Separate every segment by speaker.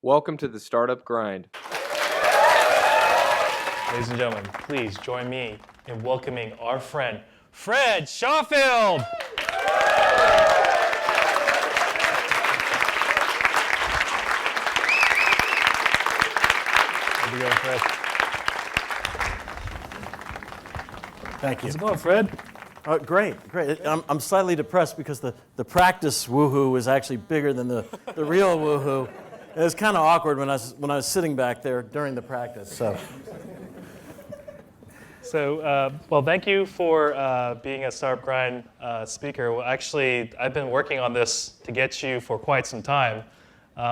Speaker 1: Welcome to the Startup Grind.
Speaker 2: Ladies and gentlemen, please join me in welcoming our friend, Fred Schaufeld. How's it going, Fred?
Speaker 3: Thank you.
Speaker 2: How's it going, Fred?
Speaker 3: Great. I'm slightly depressed because the practice woohoo was actually bigger than the real woohoo. It was kind of awkward when I was sitting back there during the practice.
Speaker 2: So, well, thank you for being a Startup Grind speaker. Well, actually, I've been working on this to get you for quite some time.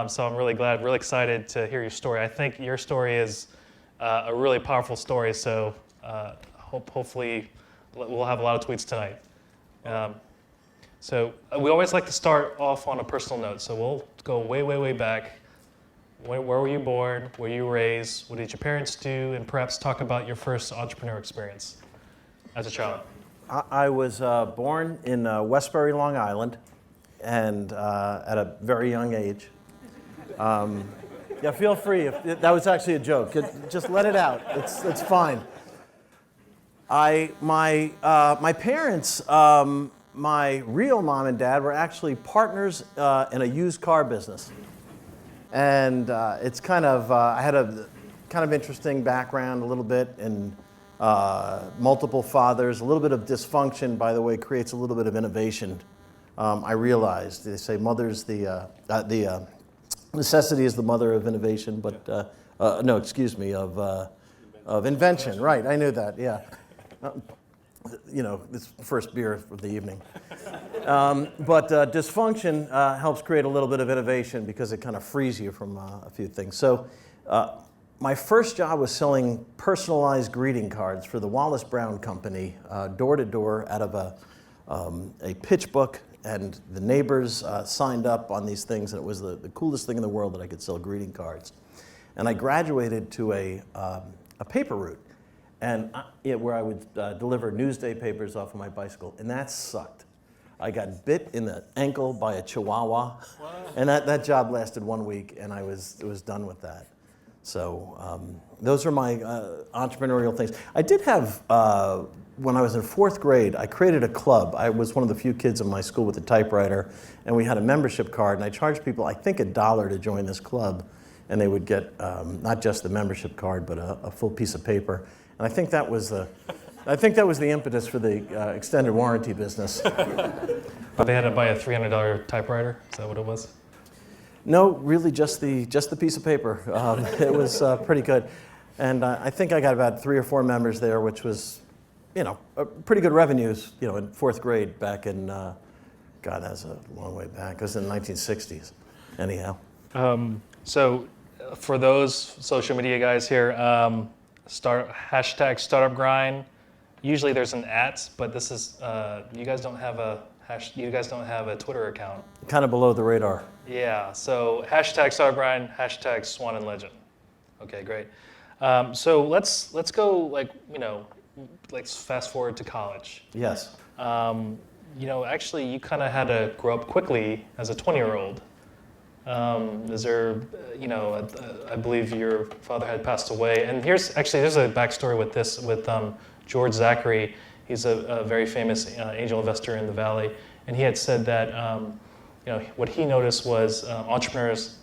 Speaker 2: So I'm really excited to hear your story. I think your story is a really powerful story. So hopefully we'll have a lot of tweets tonight. So we always like to start off on a personal note. So we'll go way back. Where were you born? Where were you raised? What did your parents do? And perhaps talk about your first entrepreneur experience as a child.
Speaker 3: I was born in Westbury, Long Island, and at a very young age. Yeah, feel free. That was actually a joke. Just let it out. It's fine. My parents, my real mom and dad were actually partners in a used car business. And it's kind of, I had a kind of interesting background a little bit, and multiple fathers, a little bit of dysfunction, by the way, creates a little bit of innovation. I realized, they say the necessity is the mother of innovation, but, no, excuse me, of invention, right, I knew that, yeah. This first beer of the evening. But dysfunction helps create a little bit of innovation because it kind of frees you from a few things. So my first job was selling personalized greeting cards for the Wallace Brown Company, door to door out of a pitch book, and the neighbors signed up on these things, and it was the coolest thing in the world that I could sell greeting cards. And I graduated to a paper route. And where I would deliver Newsday papers off of my bicycle, and that sucked. I got bit in the ankle by a chihuahua, and that job lasted 1 week, and it was done with that. So those are my entrepreneurial things. I did have, when I was in 4th grade, I created a club. I was one of the few kids in my school with a typewriter, and we had a membership card, and I charged people, I think, $1 to join this club, and they would get not just the membership card, but a full piece of paper. And I think that was the impetus for the extended warranty business.
Speaker 2: But they had to buy a $300 typewriter. Is that what it was?
Speaker 3: No, really, just the piece of paper. It was pretty good, and I think I got about 3 or 4 members there, which was, pretty good revenues. In 4th grade back in, God, that's a long way back. It was in the 1960s. Anyhow.
Speaker 2: So for those social media guys here. Hashtag Startup Grind. Usually there's an @ but this is you guys don't have a Twitter account.
Speaker 3: Kind of below the radar.
Speaker 2: Yeah. So hashtag Startup Grind. Hashtag SWaN and Legend. Okay, great. So let's go let's fast forward to college.
Speaker 3: Yes.
Speaker 2: Actually you kind of had to grow up quickly as a 20-year-old. Is there, I believe your father had passed away, and there's a backstory with this, with George Zachary. He's a very famous angel investor in the Valley, and he had said that, what he noticed was entrepreneurs,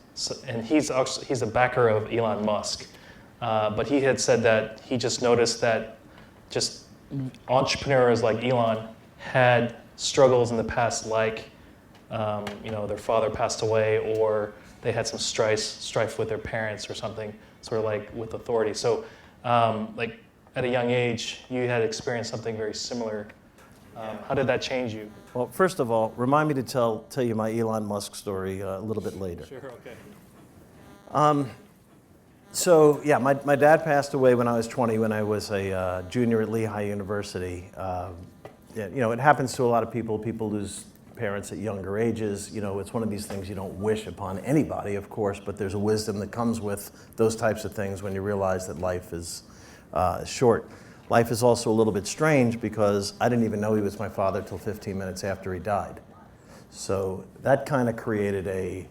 Speaker 2: and he's a backer of Elon Musk, but he had said that he just noticed that just entrepreneurs like Elon had struggles in the past, like their father passed away, or they had some strife with their parents or something, sort of like with authority. So, at a young age, you had experienced something very similar. How did that change you?
Speaker 3: Well, first of all, remind me to tell you my Elon Musk story a little bit later.
Speaker 2: Sure, okay.
Speaker 3: So, yeah, my dad passed away when I was 20, when I was a junior at Lehigh University. It happens to a lot of people. People lose parents at younger ages. It's one of these things you don't wish upon anybody, of course, but there's a wisdom that comes with those types of things when you realize that life is short. Life is also a little bit strange because I didn't even know he was my father till 15 minutes after he died. So that kind of created a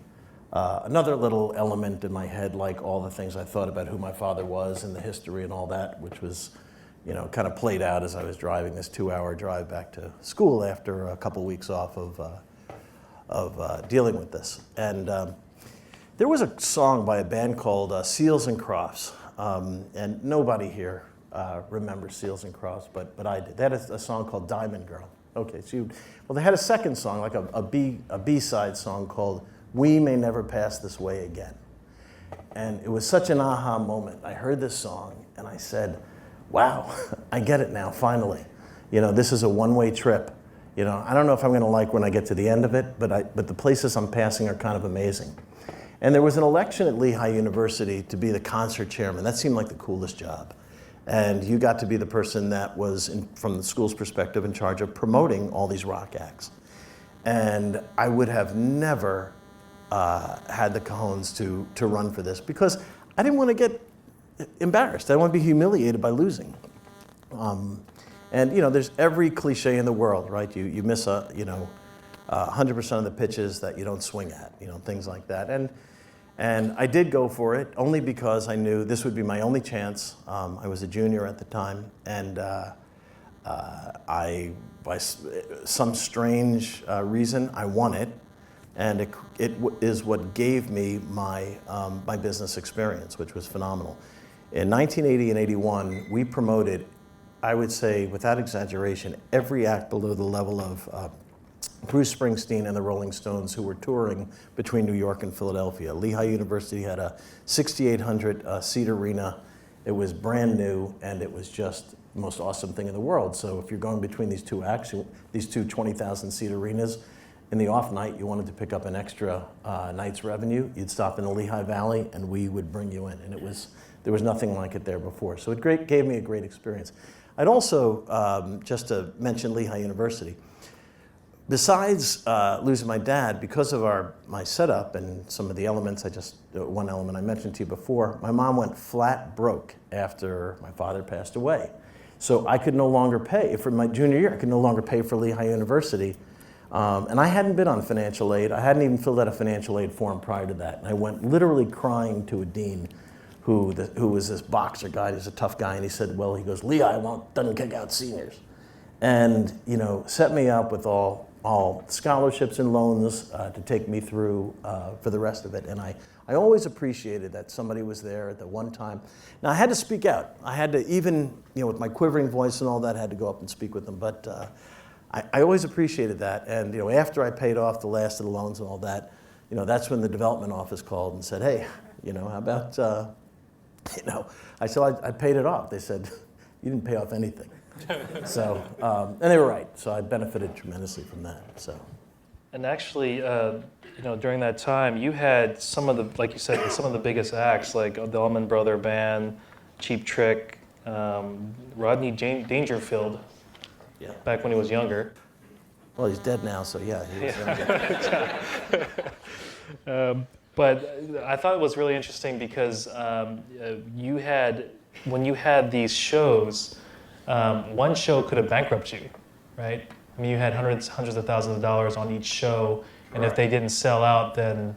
Speaker 3: another little element in my head, like all the things I thought about who my father was and the history and all that, which was, kind of played out as I was driving this 2-hour drive back to school after a couple weeks off of dealing with this. And there was a song by a band called Seals and Crofts, and nobody here remembers Seals and Crofts, but I did. They had a song called Diamond Girl. Okay, so they had a second song, like a B-side song called We May Never Pass This Way Again. And it was such an aha moment. I heard this song and I said, wow, I get it now, finally. This is a one-way trip. I don't know if I'm going to like when I get to the end of it, but the places I'm passing are kind of amazing. And there was an election at Lehigh University to be the concert chairman. That seemed like the coolest job. And you got to be the person that was, from the school's perspective, in charge of promoting all these rock acts. And I would have never had the cojones to run for this because I didn't want to get embarrassed. I didn't want to be humiliated by losing. And there's every cliche in the world, right? You miss 100% of the pitches that you don't swing at, things like that. And I did go for it only because I knew this would be my only chance. I was a junior at the time, and by some strange reason, I won it. And it is what gave me my business experience, which was phenomenal. In 1980 and 81, we promoted, I would say, without exaggeration, every act below the level of Bruce Springsteen and the Rolling Stones, who were touring between New York and Philadelphia. Lehigh University had a 6,800 seat arena. It was brand new, and it was just the most awesome thing in the world. So if you're going between these two acts, these two 20,000 seat arenas, in the off night, you wanted to pick up an extra night's revenue, you'd stop in the Lehigh Valley, and we would bring you in. And there was nothing like it there before. So it gave me a great experience. I'd also, just to mention Lehigh University, besides losing my dad, because of my setup and some of the elements, one element I mentioned to you before, my mom went flat broke after my father passed away. So I could no longer pay, for my junior year, I could no longer pay for Lehigh University. And I hadn't been on financial aid. I hadn't even filled out a financial aid form prior to that. And I went literally crying to a dean who was this boxer guy. He's a tough guy. And he said, well, he goes, Lehigh doesn't kick out seniors. And, set me up with all scholarships and loans to take me through for the rest of it. And I always appreciated that somebody was there at the one time. Now, I had to speak out. I had to, even, with my quivering voice and all that, I had to go up and speak with them. But I always appreciated that. And, after I paid off the last of the loans and all that, that's when the development office called and said, hey, how about, I said, I paid it off. They said, you didn't pay off anything. So, and they were right. So I benefited tremendously from that. So,
Speaker 2: and actually, during that time, you had some of the, like you said, some of the biggest acts, like the Allman Brother Band, Cheap Trick, Rodney Dangerfield.
Speaker 3: Yeah.
Speaker 2: Back when he was younger.
Speaker 3: Well, he's dead now, so yeah, he was younger.
Speaker 2: But I thought it was really interesting because when you had these shows, one show could have bankrupted you, right? I mean, you had hundreds of thousands of dollars on each show, and if they didn't sell out, then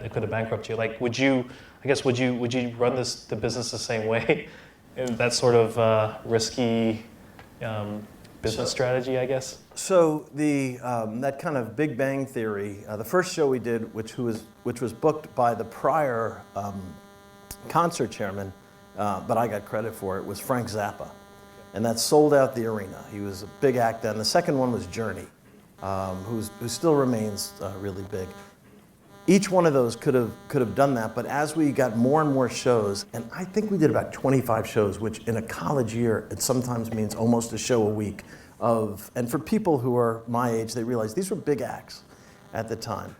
Speaker 2: it could have bankrupted you. Like, would you run the business the same way? And that sort of risky business strategy, I guess? So
Speaker 3: that kind of Big Bang Theory, the first show we did, which was booked by the prior concert chairman, but I got credit for it, was Frank Zappa. And that sold out the arena. He was a big act then. The second one was Journey, who still remains really big. Each one of those could have done that, but as we got more and more shows, and I think we did about 25 shows, which in a college year, it sometimes means almost a show a week. And for people who are my age, they realize these were big acts at the time.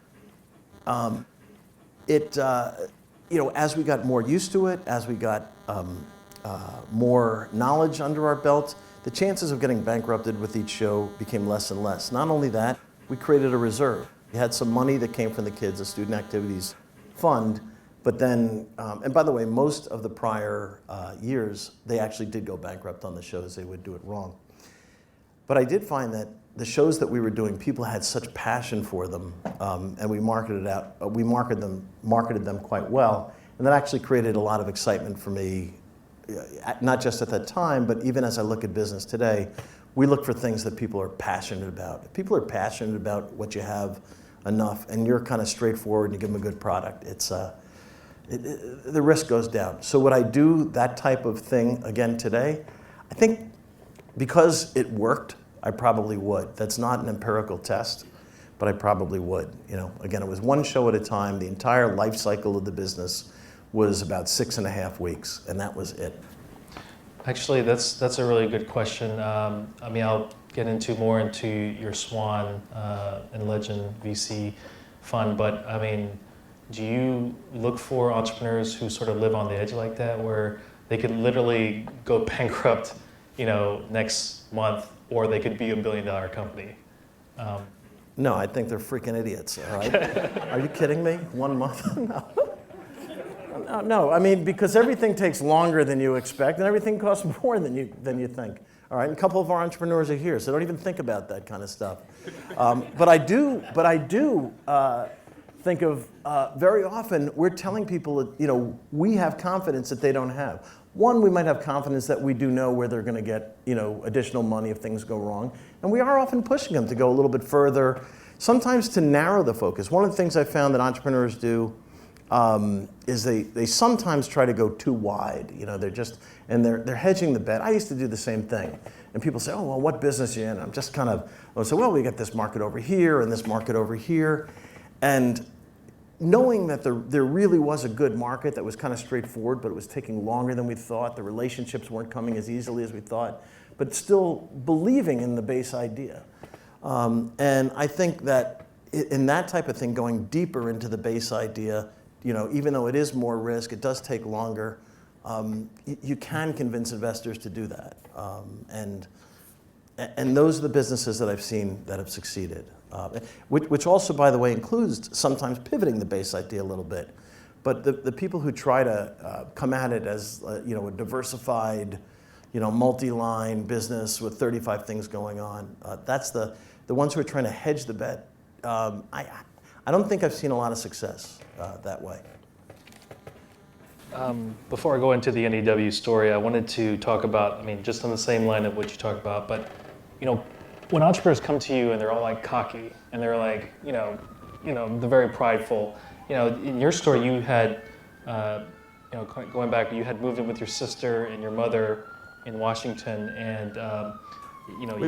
Speaker 3: As we got more used to it, as we got more knowledge under our belt, the chances of getting bankrupted with each show became less and less. Not only that, we created a reserve. We had some money that came from the kids, the student activities fund, but then, and by the way, most of the prior years, they actually did go bankrupt on the shows. They would do it wrong. But I did find that the shows that we were doing, people had such passion for them, and we marketed them quite well, and that actually created a lot of excitement for me, not just at that time, but even as I look at business today. We look for things that people are passionate about. If people are passionate about what you have enough, and you're kind of straightforward and you give them a good product, the risk goes down. So would I do that type of thing again today? I think because it worked, I probably would. That's not an empirical test, but I probably would. Again, it was one show at a time. The entire life cycle of the business was about 6.5 weeks, and that was it.
Speaker 2: Actually, that's a really good question. I'll get more into your SWaN and Legend VC fund, but do you look for entrepreneurs who sort of live on the edge like that, where they could literally go bankrupt, next month, or they could be $1 billion company?
Speaker 3: No, I think they're freaking idiots. All right? Are you kidding me? 1 month? No. Because everything takes longer than you expect, and everything costs more than you think. All right, and a couple of our entrepreneurs are here, so don't even think about that kind of stuff. But I do think of very often we're telling people that we have confidence that they don't have. One, we might have confidence that we do know where they're going to get additional money if things go wrong, and we are often pushing them to go a little bit further, sometimes to narrow the focus. One of the things I found that entrepreneurs do is they sometimes try to go too wide. They're hedging the bet. I used to do the same thing, and people say, "Oh, well, what business are you in?" I'm just kind of well, we got this market over here and this market over here, and knowing that there really was a good market that was kind of straightforward, but it was taking longer than we thought. The relationships weren't coming as easily as we thought, but still believing in the base idea. And I think that in that type of thing, going deeper into the base idea, even though it is more risk, it does take longer. You can convince investors to do that, and those are the businesses that I've seen that have succeeded. Which also, by the way, includes sometimes pivoting the base idea a little bit. But the people who try to come at it as a diversified, multi-line business with 35 things going on, that's the ones who are trying to hedge the bet. I don't think I've seen a lot of success that way.
Speaker 2: Before I go into the NEW story, I wanted to talk about, just on the same line of what you talked about, but when entrepreneurs come to you and they're all like cocky and they're like, they're very prideful. In your story, you had, going back, you had moved in with your sister and your mother in Washington, and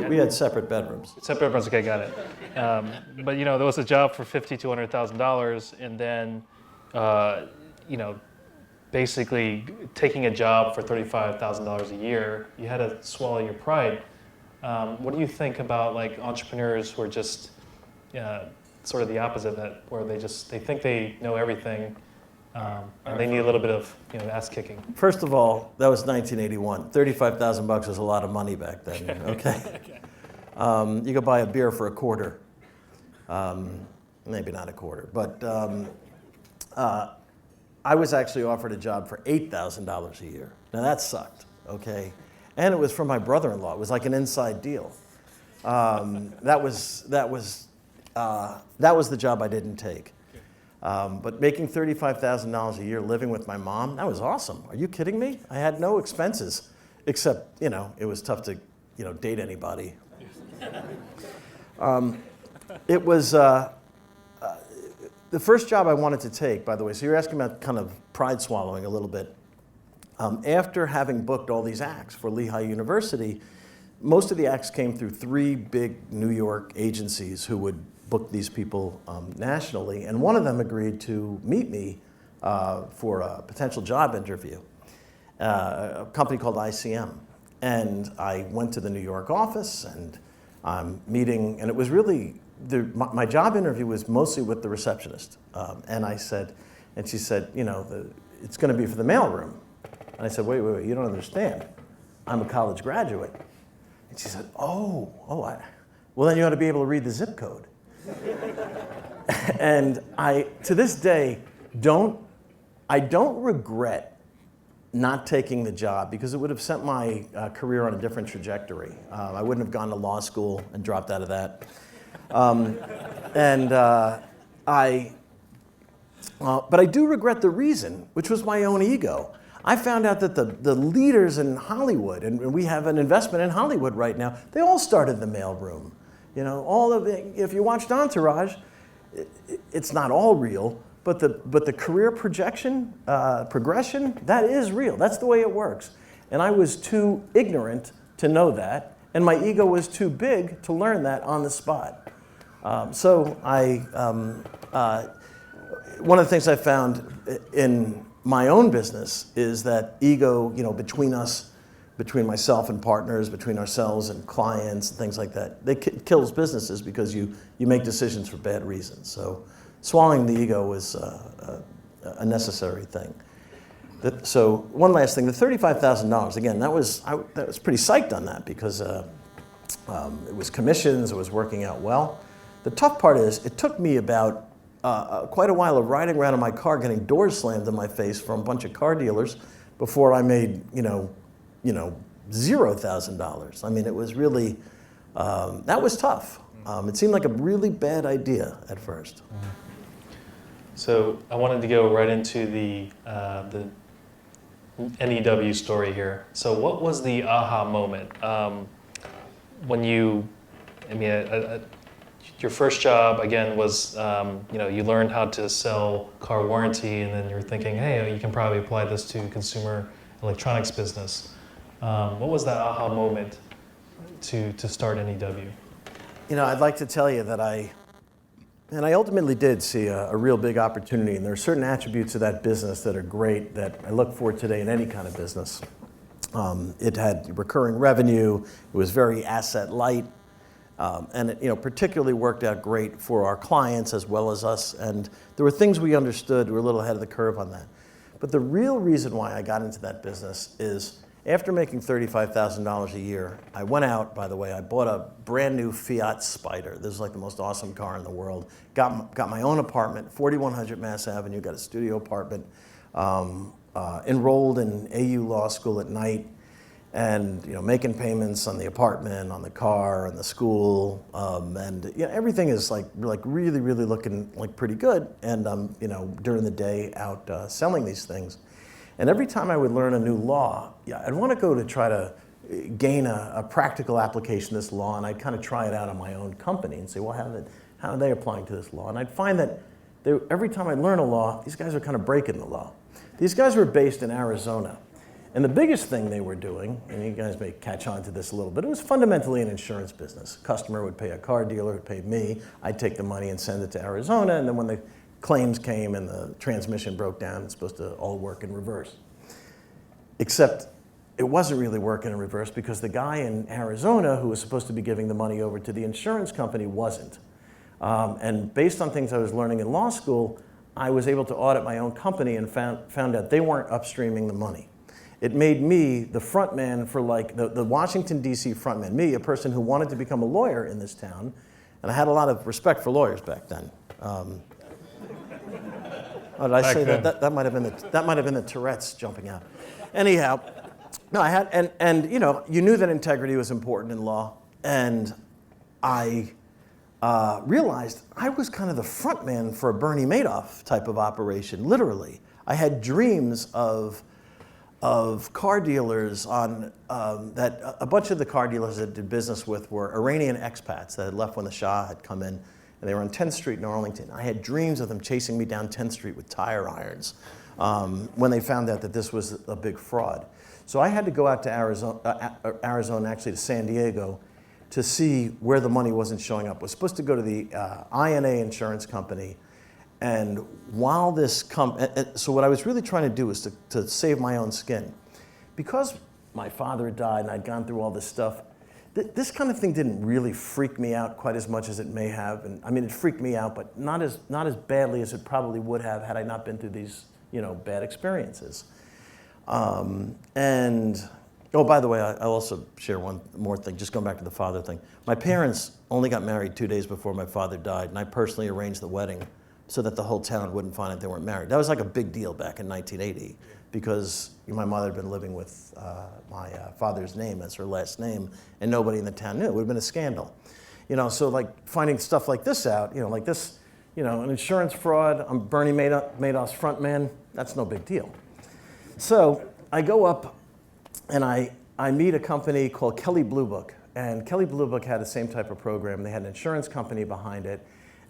Speaker 3: we had separate bedrooms.
Speaker 2: Separate bedrooms, okay, got it. But there was a job for $200,000, and then, basically taking a job for $35,000 a year, you had to swallow your pride. What do you think about entrepreneurs who are just sort of the opposite of that, where they think they know everything, and they need a little bit of ass kicking?
Speaker 3: First of all, that was 1981. $35,000 was a lot of money back then. Okay. You could buy a beer for a quarter. Maybe not a quarter, but I was actually offered a job for $8,000 a year. Now that sucked. Okay. And it was from my brother-in-law. It was like an inside deal. That was the job I didn't take. But making $35,000 a year living with my mom, that was awesome. Are you kidding me? I had no expenses, except, it was tough to, date anybody. It was the first job I wanted to take, by the way, so you're asking about kind of pride swallowing a little bit. After having booked all these acts for Lehigh University, most of the acts came through 3 big New York agencies who would book these people nationally, and one of them agreed to meet me for a potential job interview, a company called ICM. And I went to the New York office, and I'm meeting, and it was really, my job interview was mostly with the receptionist. And she said, it's going to be for the mailroom. And I said, wait, you don't understand. I'm a college graduate. And she said, well, then you ought to be able to read the zip code. And to this day, I don't regret not taking the job because it would have sent my career on a different trajectory. I wouldn't have gone to law school and dropped out of that. But I do regret the reason, which was my own ego. I found out that the leaders in Hollywood, and we have an investment in Hollywood right now, they all started the mailroom. You know, if you watched Entourage, it's not all real, but the career progression, that is real. That's the way it works. And I was too ignorant to know that, and my ego was too big to learn that on the spot. One of the things I found in my own business is that ego, you know, between myself and partners, between ourselves and clients and things like that, it kills businesses because you make decisions for bad reasons. So swallowing the ego was a necessary thing. So one last thing, the $35,000, again, I was pretty psyched on that because it was commissions, it was working out well. The tough part is it took me about quite a while of riding around in my car getting doors slammed in my face from a bunch of car dealers before I made, $0,000. I mean, it was really, that was tough. It seemed like a really bad idea at first.
Speaker 2: So I wanted to go right into the NEW story here. So what was the aha moment when you, your first job, again, was, you learned how to sell car warranty, and then you're thinking, hey, you can probably apply this to consumer electronics business. What was that aha moment to start NEW?
Speaker 3: You know, I'd like to tell you that I ultimately did see a real big opportunity, and there are certain attributes of that business that are great that I look for today in any kind of business. It had recurring revenue, it was very asset light, and it particularly worked out great for our clients as well as us, and there were things we understood, we were a little ahead of the curve on that. But the real reason why I got into that business is after making $35,000 a year, I went out, by the way, I bought a brand new Fiat Spider. This is like the most awesome car in the world. Got my own apartment, 4100 Mass Avenue, got a studio apartment, enrolled in AU Law School at night, and making payments on the apartment, on the car, on the school, and everything is like really, really looking like pretty good. And during the day out selling these things. And every time I would learn a new law, I'd want to go to try to gain a practical application of this law, and I'd kind of try it out on my own company and say, well, how are they applying to this law? And I'd find that every time I learn a law, these guys are kind of breaking the law. These guys were based in Arizona. And the biggest thing they were doing, and you guys may catch on to this a little bit, it was fundamentally an insurance business. A customer would pay a car dealer, would pay me, I'd take the money and send it to Arizona, and then when the claims came and the transmission broke down, it's supposed to all work in reverse. Except it wasn't really working in reverse because the guy in Arizona who was supposed to be giving the money over to the insurance company wasn't. And based on things I was learning in law school, I was able to audit my own company and found out they weren't upstreaming the money. It made me the front man for the Washington, D.C. front man, me, a person who wanted to become a lawyer in this town, and I had a lot of respect for lawyers back then. Oh, did I say that? That might have been the Tourette's jumping out. Anyhow, no, I had, and you knew that integrity was important in law, and I realized I was kind of the front man for a Bernie Madoff type of operation, literally. I had dreams of car dealers that a bunch of the car dealers that I did business with were Iranian expats that had left when the Shah had come in, and they were on 10th Street in Arlington. I had dreams of them chasing me down 10th Street with tire irons when they found out that this was a big fraud. So I had to go out to Arizona, actually to San Diego, to see where the money wasn't showing up. I was supposed to go to the INA insurance company, and while so what I was really trying to do was to save my own skin. Because my father had died and I'd gone through all this stuff, this kind of thing didn't really freak me out quite as much as it may have. And I mean, it freaked me out, but not as badly as it probably would have had I not been through these bad experiences. And oh, by the way, I'll also share one more thing, just going back to the father thing. My parents only got married 2 days before my father died, and I personally arranged the wedding so that the whole town wouldn't find out they weren't married. That was like a big deal back in 1980 because my mother had been living with my father's name as her last name, and nobody in the town knew. It would have been a scandal. So like finding stuff like this out, like this, an insurance fraud, I'm Bernie Madoff's front man, that's no big deal. So I go up and I meet a company called Kelley Blue Book. And Kelley Blue Book had the same type of program. They had an insurance company behind it.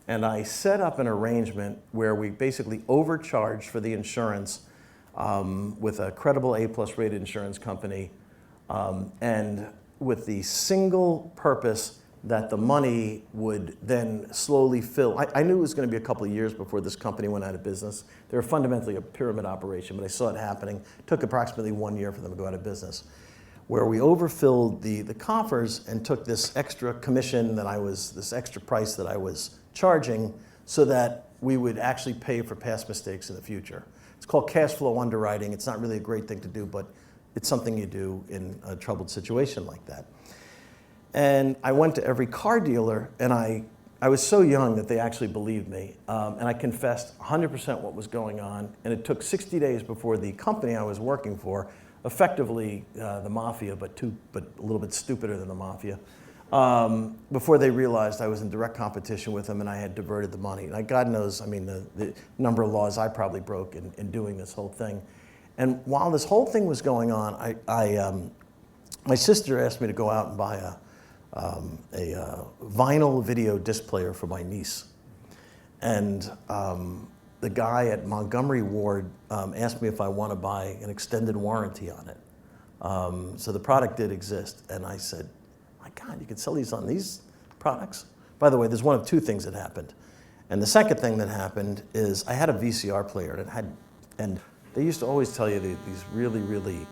Speaker 3: And I set up an arrangement where we basically overcharged for the insurance with a credible A-plus rated insurance company, and with the single purpose that the money would then slowly fill. I knew it was going to be a couple of years before this company went out of business. They were fundamentally a pyramid operation, but I saw it happening. It took approximately 1 year for them to go out of business, where we overfilled the coffers and took this extra commission this extra price that I was charging so that we would actually pay for past mistakes in the future. It's called cash flow underwriting. It's not really a great thing to do, but it's something you do in a troubled situation like that. And I went to every car dealer, and I was so young that they actually believed me, and I confessed 100% what was going on, and it took 60 days before the company I was working for, effectively the mafia, but a little bit stupider than the mafia, before they realized I was in direct competition with them and I had diverted the money. And God knows, the number of laws I probably broke in doing this whole thing. And while this whole thing was going on, my sister asked me to go out and buy a vinyl video disc player for my niece. And the guy at Montgomery Ward asked me if I want to buy an extended warranty on it. So the product did exist, and I said, my God, you can sell these on these products? By the way, there's one of two things that happened. And the second thing that happened is I had a VCR player, and they used to always tell you these really,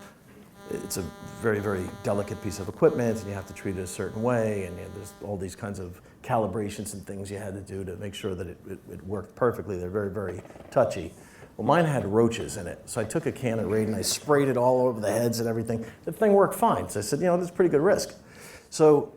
Speaker 3: it's a very, very delicate piece of equipment, and you have to treat it a certain way, and there's all these kinds of calibrations and things you had to do to make sure that it worked perfectly. They're very, very touchy. Well, mine had roaches in it, so I took a can of Raid and I sprayed it all over the heads and everything. The thing worked fine, so I said, this is a pretty good risk. So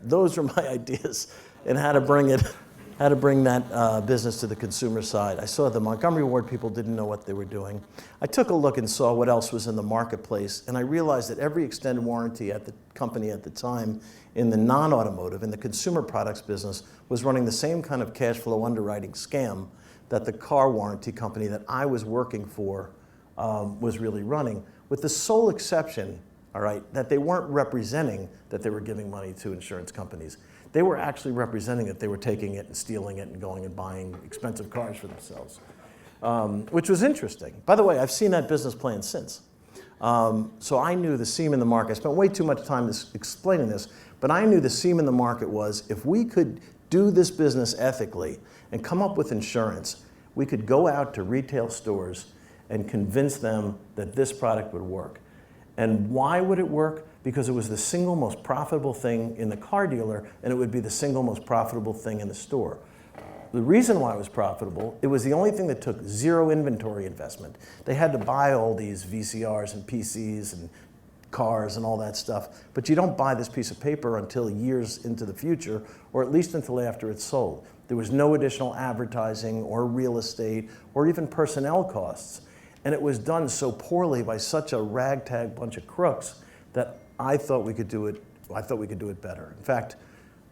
Speaker 3: those are my ideas in how to bring that business to the consumer side. I saw the Montgomery Ward people didn't know what they were doing. I took a look and saw what else was in the marketplace, and I realized that every extended warranty at the company at the time in the non-automotive, in the consumer products business, was running the same kind of cash flow underwriting scam that the car warranty company that I was working for was really running, with the sole exception, all right, that they weren't representing that they were giving money to insurance companies. They were actually representing that they were taking it and stealing it and going and buying expensive cars for themselves, which was interesting. By the way, I've seen that business plan since. So I knew the seam in the market. I spent way too much time explaining this, but I knew the seam in the market was if we could do this business ethically and come up with insurance, we could go out to retail stores and convince them that this product would work. And why would it work? Because it was the single most profitable thing in the car dealer, and it would be the single most profitable thing in the store. The reason why it was profitable, it was the only thing that took zero inventory investment. They had to buy all these VCRs and PCs and cars and all that stuff, but you don't buy this piece of paper until years into the future, or at least until after it's sold. There was no additional advertising or real estate or even personnel costs. And it was done so poorly by such a ragtag bunch of crooks that I thought we could do it better. In fact,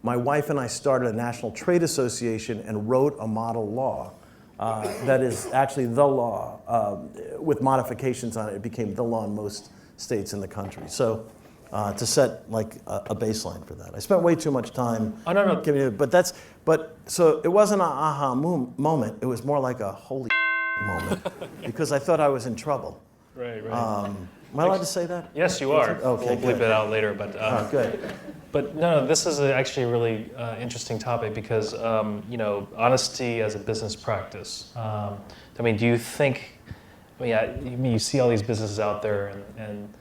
Speaker 3: my wife and I started a national trade association and wrote a model law that is actually the law. With modifications on it, it became the law in most states in the country. So to set like a baseline for that. I spent way too much time giving you, but so it wasn't an aha moment, it was more like a holy moment because I thought I was in trouble.
Speaker 2: Right.
Speaker 3: Am I allowed to say that?
Speaker 2: Yes, you are.
Speaker 3: Okay,
Speaker 2: we'll bleep it out later, but
Speaker 3: good.
Speaker 2: But no, this is actually a really interesting topic because honesty as a business practice. Do you think? You see all these businesses out there and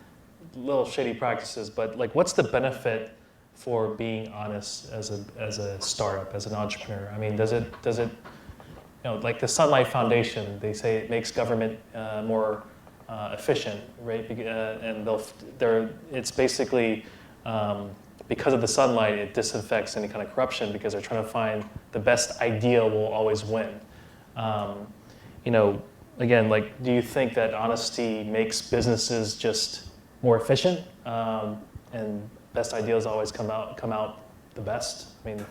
Speaker 2: little shady practices, but like, what's the benefit for being honest as a startup, as an entrepreneur? Does it like the Sunlight Foundation, they say it makes government more efficient, right? And it's basically because of the sunlight, it disinfects any kind of corruption because they're trying to find the best idea will always win. You know, again, like, do you think that honesty makes businesses just more efficient, and best ideas always come out the best? I mean,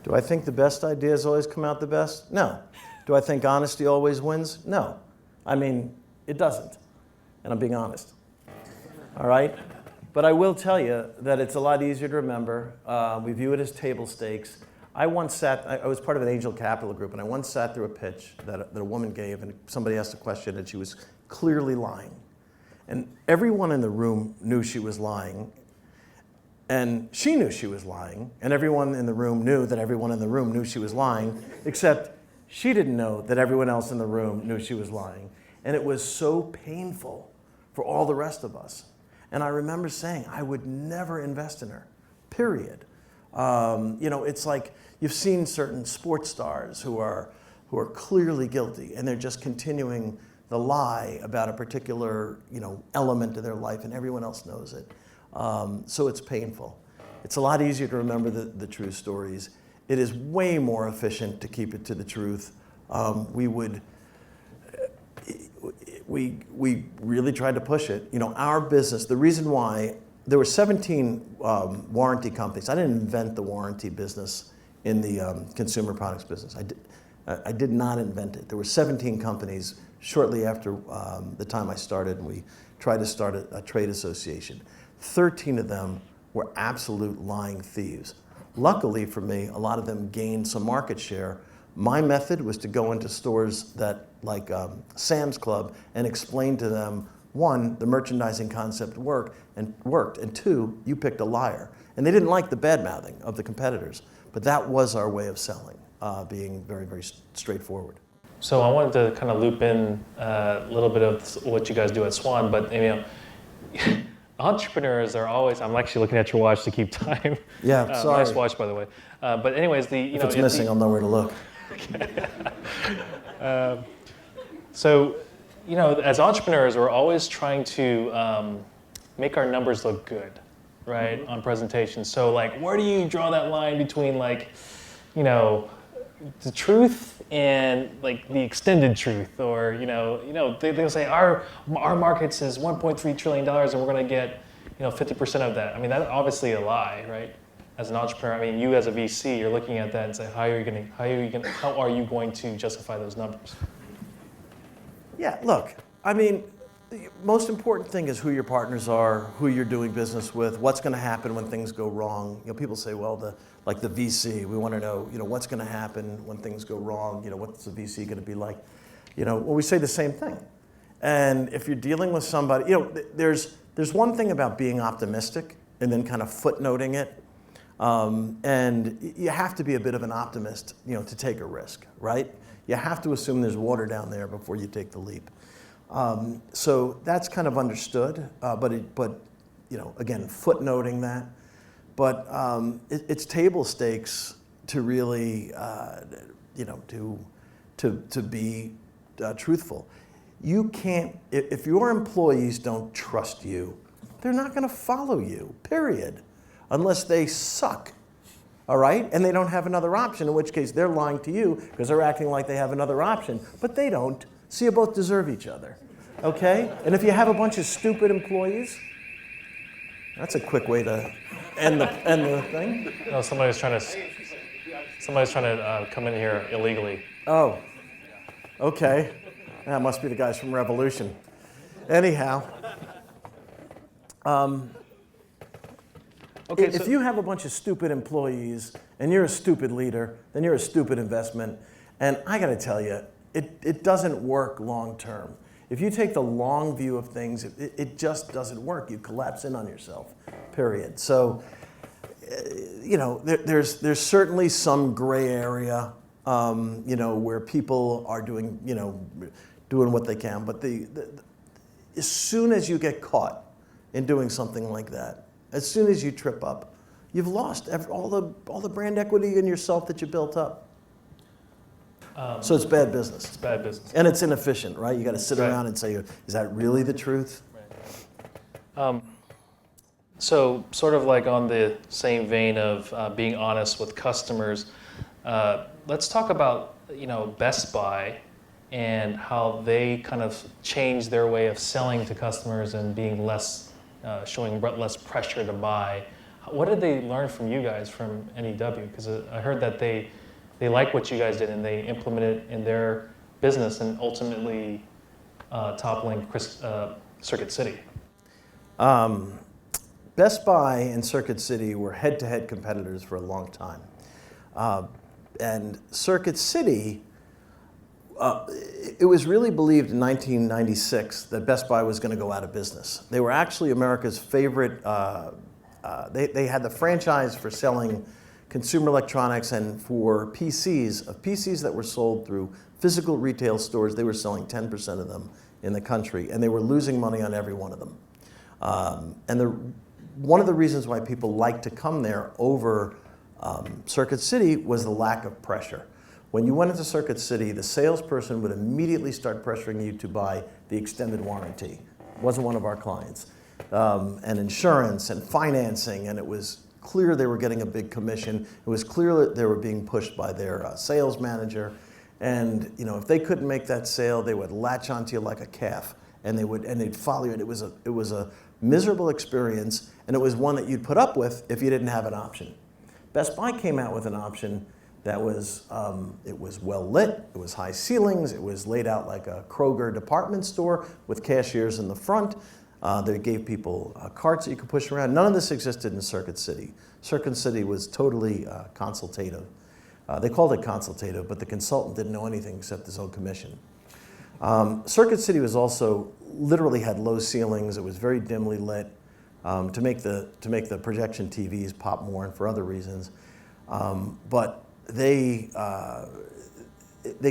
Speaker 3: do I think the best ideas always come out the best? No. Do I think honesty always wins? No. I mean, it doesn't. And I'm being honest. All right? But I will tell you that it's a lot easier to remember. We view it as table stakes. I was part of an angel capital group, and I once sat through a pitch that a woman gave, and somebody asked a question, and she was clearly lying. And everyone in the room knew she was lying, and she knew she was lying, and everyone in the room knew that everyone in the room knew she was lying, except she didn't know that everyone else in the room knew she was lying. And it was so painful for all the rest of us. And I remember saying, I would never invest in her, period. You know, it's like you've seen certain sports stars who are clearly guilty, and they're just continuing the lie about a particular, you know, element of their life, and everyone else knows it. So it's painful. It's a lot easier to remember the true stories. It is way more efficient to keep it to the truth. We really tried to push it. You know, our business, the reason why there were 17 warranty companies. I didn't invent the warranty business in the consumer products business. I did not invent it. There were 17 companies shortly after the time I started, and we tried to start a trade association. 13 of them were absolute lying thieves. Luckily for me, a lot of them gained some market share. My method was to go into stores that, like Sam's Club, and explain to them, one, the merchandising concept worked, and two, you picked a liar. And they didn't like the bad-mouthing of the competitors, but that was our way of selling, being very, very straightforward.
Speaker 2: so I wanted to kind of loop in a little bit of what you guys do at SWaN, but you know, entrepreneurs are always, I'm actually looking at your watch to keep time.
Speaker 3: Yeah, sorry.
Speaker 2: Nice watch, by the way. But anyways,
Speaker 3: If it's missing, I'll know where to look.
Speaker 2: So, you know, as entrepreneurs, we're always trying to make our numbers look good, right, on presentations. So, like, where do you draw that line between, like, you know, the truth and, like, the extended truth? Or, they'll say our market is $1.3 trillion and we're going to get, 50% of that. I mean, that's obviously a lie, right? As an entrepreneur, I mean, you as a VC, you're looking at that and say, how are you going to justify those numbers?
Speaker 3: Yeah, look, I mean, the most important thing is who your partners are, who you're doing business with, what's going to happen when things go wrong. People say, well, like the VC, we want to know, what's going to happen when things go wrong. What's the VC going to be like? Well, we say the same thing. And if you're dealing with somebody, there's one thing about being optimistic and then kind of footnoting it. And you have to be a bit of an optimist, to take a risk, right? You have to assume there's water down there before you take the leap. So that's kind of understood, but again, footnoting that. But it's table stakes to really, to be truthful. You can't, if your employees don't trust you, they're not going to follow you, period, unless they suck. All right? And they don't have another option, in which case they're lying to you because they're acting like they have another option, but they don't. So you both deserve each other. Okay? And if you have a bunch of stupid employees, that's a quick way to end the thing.
Speaker 2: No, somebody's trying to come in here illegally.
Speaker 3: Oh, okay. That must be the guys from Revolution. Anyhow.
Speaker 2: Okay,
Speaker 3: if you have a bunch of stupid employees and you're a stupid leader, then you're a stupid investment. And I got to tell you, it doesn't work long term. If you take the long view of things, it just doesn't work. You collapse in on yourself, period. So, there's certainly some gray area, where people are doing what they can. But as soon as you get caught in doing something like that, as soon as you trip up, you've lost all the brand equity in yourself that you built up. So it's bad business.
Speaker 2: It's bad business.
Speaker 3: And it's inefficient, right? You got to sit around and say, is that really the truth?
Speaker 2: Right. So sort of like on the same vein of being honest with customers, let's talk about Best Buy and how they kind of changed their way of selling to customers and being showing less pressure to buy. What did they learn from you guys from NEW? Because I heard that they like what you guys did and they implemented it in their business and ultimately toppling Circuit City.
Speaker 3: Best Buy and Circuit City were head-to-head competitors for a long time. And Circuit City, it was really believed in 1996 that Best Buy was going to go out of business. They were actually America's favorite, they had the franchise for selling consumer electronics and for PCs that were sold through physical retail stores. They were selling 10% of them in the country, and they were losing money on every one of them. One of the reasons why people liked to come there over Circuit City was the lack of pressure. When you went into Circuit City, the salesperson would immediately start pressuring you to buy the extended warranty. It wasn't one of our clients. And insurance and financing, and it was clear they were getting a big commission. It was clear that they were being pushed by their sales manager. And if they couldn't make that sale, they would latch onto you like a calf, and they'd follow you. And it was a miserable experience, and it was one that you'd put up with if you didn't have an option. Best Buy came out with an option that was, it was well lit, it was high ceilings, it was laid out like a Kroger department store with cashiers in the front. They gave people carts that you could push around. None of this existed in Circuit City. Circuit City was totally consultative. They called it consultative, but the consultant didn't know anything except his own commission. Circuit City was also literally had low ceilings. It was very dimly lit to make the projection TVs pop more and for other reasons. But they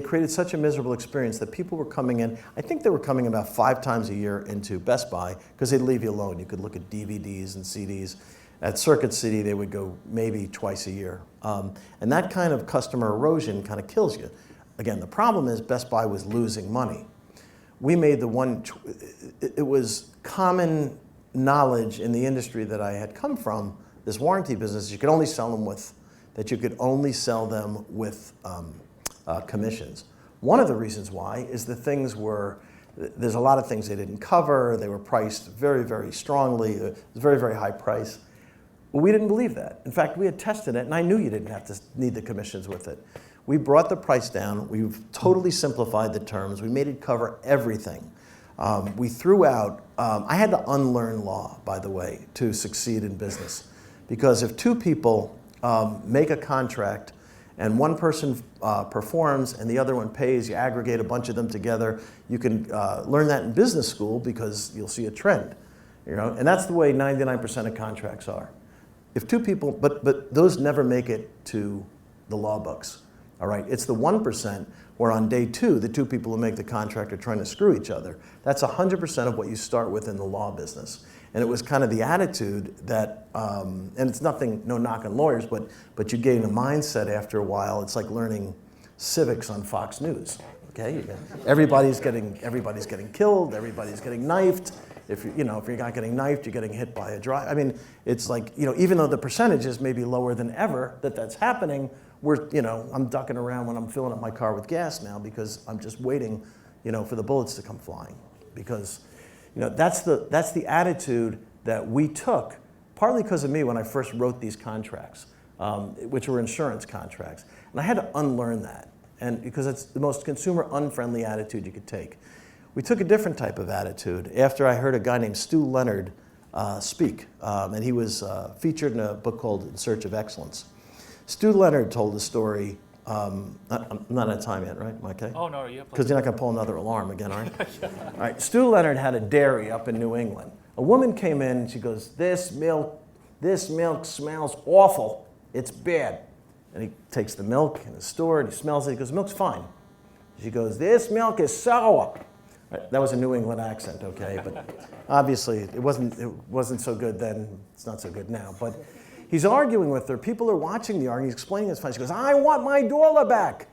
Speaker 3: created such a miserable experience that people were coming in. I think they were coming about 5 times a year into Best Buy because they'd leave you alone. You could look at DVDs and CDs. At Circuit City, they would go maybe twice a year. And that kind of customer erosion kind of kills you. Again, the problem is Best Buy was losing money. We made it was common knowledge in the industry that I had come from, this warranty business, you could only sell them with commissions. One of the reasons why is there's a lot of things they didn't cover. They were priced very, very strongly. It was very, very high price. Well, we didn't believe that. In fact, we had tested it, and I knew you didn't have to need the commissions with it. We brought the price down. We've totally simplified the terms. We made it cover everything. We threw out, I had to unlearn law, by the way, to succeed in business. Because if 2 people make a contract and one person performs and the other one pays, you aggregate a bunch of them together. You can learn that in business school because you'll see a trend. And that's the way 99% of contracts are. If 2 people, but those never make it to the law books. All right, it's the 1% where on day 2, the 2 people who make the contract are trying to screw each other. That's 100% of what you start with in the law business. And it was kind of the attitude that, and it's nothing, no knock on lawyers, but you gain a mindset after a while. It's like learning civics on Fox News. Okay, everybody's getting killed, everybody's getting knifed. If you're not getting knifed, you're getting hit by a drive. I mean, it's like, even though the percentages may be lower than ever that's happening, I'm ducking around when I'm filling up my car with gas now because I'm just waiting, for the bullets to come flying. Because, that's the attitude that we took, partly because of me when I first wrote these contracts, which were insurance contracts. And I had to unlearn that, and because it's the most consumer unfriendly attitude you could take. We took a different type of attitude after I heard a guy named Stu Leonard speak, and he was featured in a book called In Search of Excellence. Stu Leonard told a story. I'm not out of time yet, right, Mike?
Speaker 2: Oh, no, you have
Speaker 3: because you're not going to pull another alarm again, are you? All right, Stu Leonard had a dairy up in New England. A woman came in and she goes, this milk smells awful. It's bad. And he takes the milk in the store and he smells it. He goes, milk's fine. She goes, this milk is sour. Right, that was a New England accent, okay? But obviously it wasn't so good then. It's not so good now. But he's arguing with her. People are watching the argument. He's explaining his fine. She goes, I want my $1 back.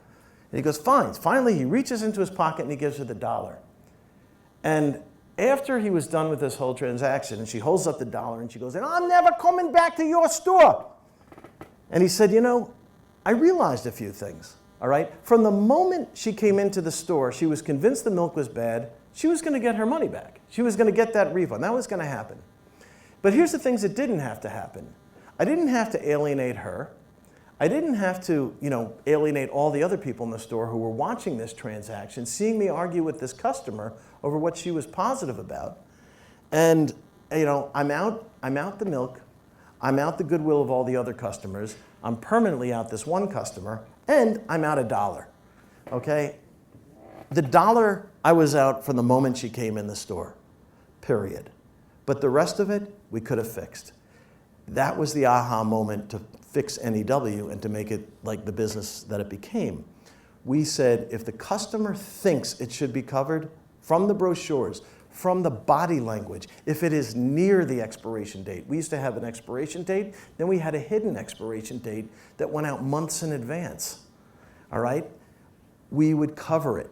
Speaker 3: And he goes, fine. Finally, he reaches into his pocket and he gives her the $1. And after he was done with this whole transaction, and she holds up the $1 and she goes, and I'm never coming back to your store. And he said, I realized a few things. all right? From the moment she came into the store, she was convinced the milk was bad. She was going to get her money back. She was going to get that refund. That was going to happen. But here's the things that didn't have to happen. I didn't have to alienate her. I didn't have to, alienate all the other people in the store who were watching this transaction, seeing me argue with this customer over what she was positive about. And, I'm out the milk. I'm out the goodwill of all the other customers. I'm permanently out this one customer, and I'm out $1. Okay? The $1 I was out from the moment she came in the store, period. But the rest of it, we could have fixed. That was the aha moment to fix NEW and to make it like the business that it became. We said, if the customer thinks it should be covered, from the brochures, from the body language, if it is near the expiration date. We used to have an expiration date, then we had a hidden expiration date that went out months in advance, all right? We would cover it.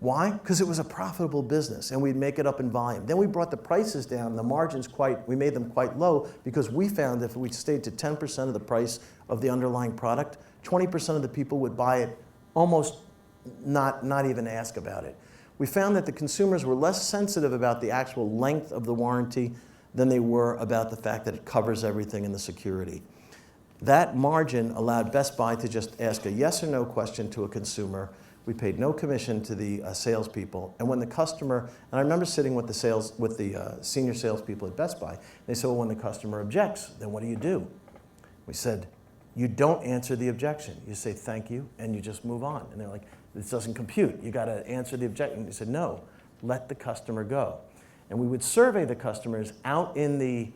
Speaker 3: Why? Because it was a profitable business and we'd make it up in volume. Then we brought the prices down, the margins we made them quite low because we found if we stayed to 10% of the price of the underlying product, 20% of the people would buy it almost not even ask about it. We found that the consumers were less sensitive about the actual length of the warranty than they were about the fact that it covers everything in the security. That margin allowed Best Buy to just ask a yes or no question to a consumer. We paid no commission to the salespeople. And when the customer, and I remember sitting with the senior salespeople at Best Buy, they said, well, when the customer objects, then what do? We said, you don't answer the objection. You say thank you, and you just move on. And they're like, this doesn't compute. You got to answer the objection. They said, no, let the customer go. And we would survey the customers out in the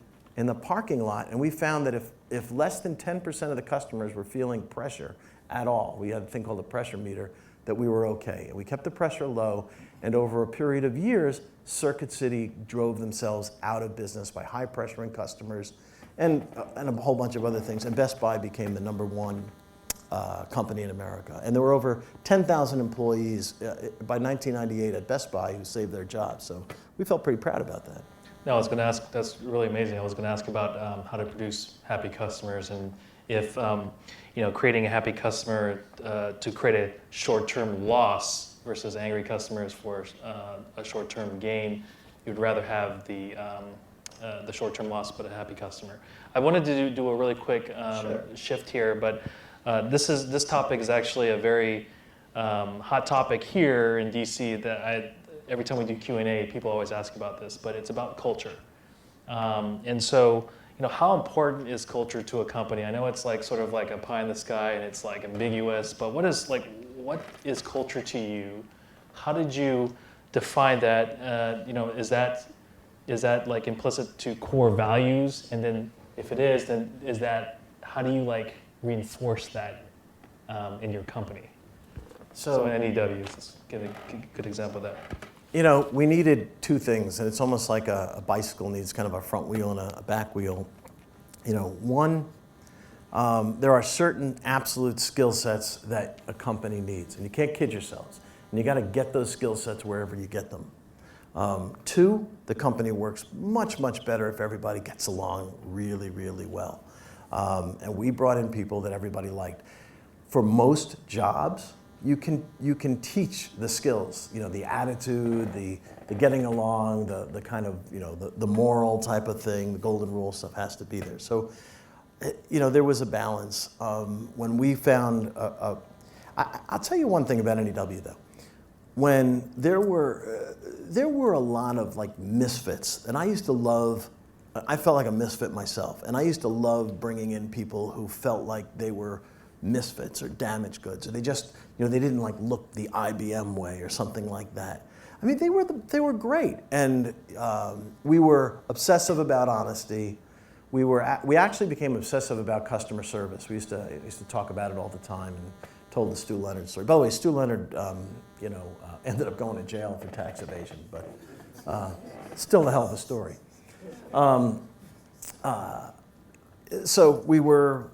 Speaker 3: parking lot, and we found that if less than 10% of the customers were feeling pressure at all, we had a thing called a pressure meter, that we were okay. And we kept the pressure low, and over a period of years, Circuit City drove themselves out of business by high pressuring customers and a whole bunch of other things. And Best Buy became the #1 company in America. And there were over 10,000 employees by 1998 at Best Buy who saved their jobs. So we felt pretty proud about that.
Speaker 2: No, I was going to ask, that's really amazing. I was going to ask about how to produce happy customers and if creating a happy customer to create a short-term loss versus angry customers for a short-term gain, you'd rather have the short-term loss but a happy customer. I wanted to do a really quick shift here, but this topic is actually a very hot topic here in DC that every time we do Q&A, people always ask about this, but it's about culture. And so, how important is culture to a company? I know it's like sort of like a pie in the sky and it's like ambiguous, but what is culture to you? How did you define that? Is that like implicit to core values? And then if it is, then how do you like reinforce that in your company? So NEW is a good example of that.
Speaker 3: We needed two things, and it's almost like a bicycle needs kind of a front wheel and a back wheel. One, there are certain absolute skill sets that a company needs, and you can't kid yourselves. And you got to get those skill sets wherever you get them. Two, the company works much, much better if everybody gets along really, really well. And we brought in people that everybody liked. For most jobs, you can teach the skills, the attitude, the getting along, the kind of, the moral type of thing, the golden rule stuff has to be there. So, there was a balance. When we found, I'll tell you one thing about NEW though. When there were a lot of like misfits, and I felt like a misfit myself, and I used to love bringing in people who felt like they were misfits or damaged goods, or they just, they didn't like look the IBM way or something like that. I mean, they were great, and we were obsessive about honesty. We actually became obsessive about customer service. We used to talk about it all the time, and told the Stu Leonard story. By the way, Stu Leonard, ended up going to jail for tax evasion, but still a hell of a story. So we were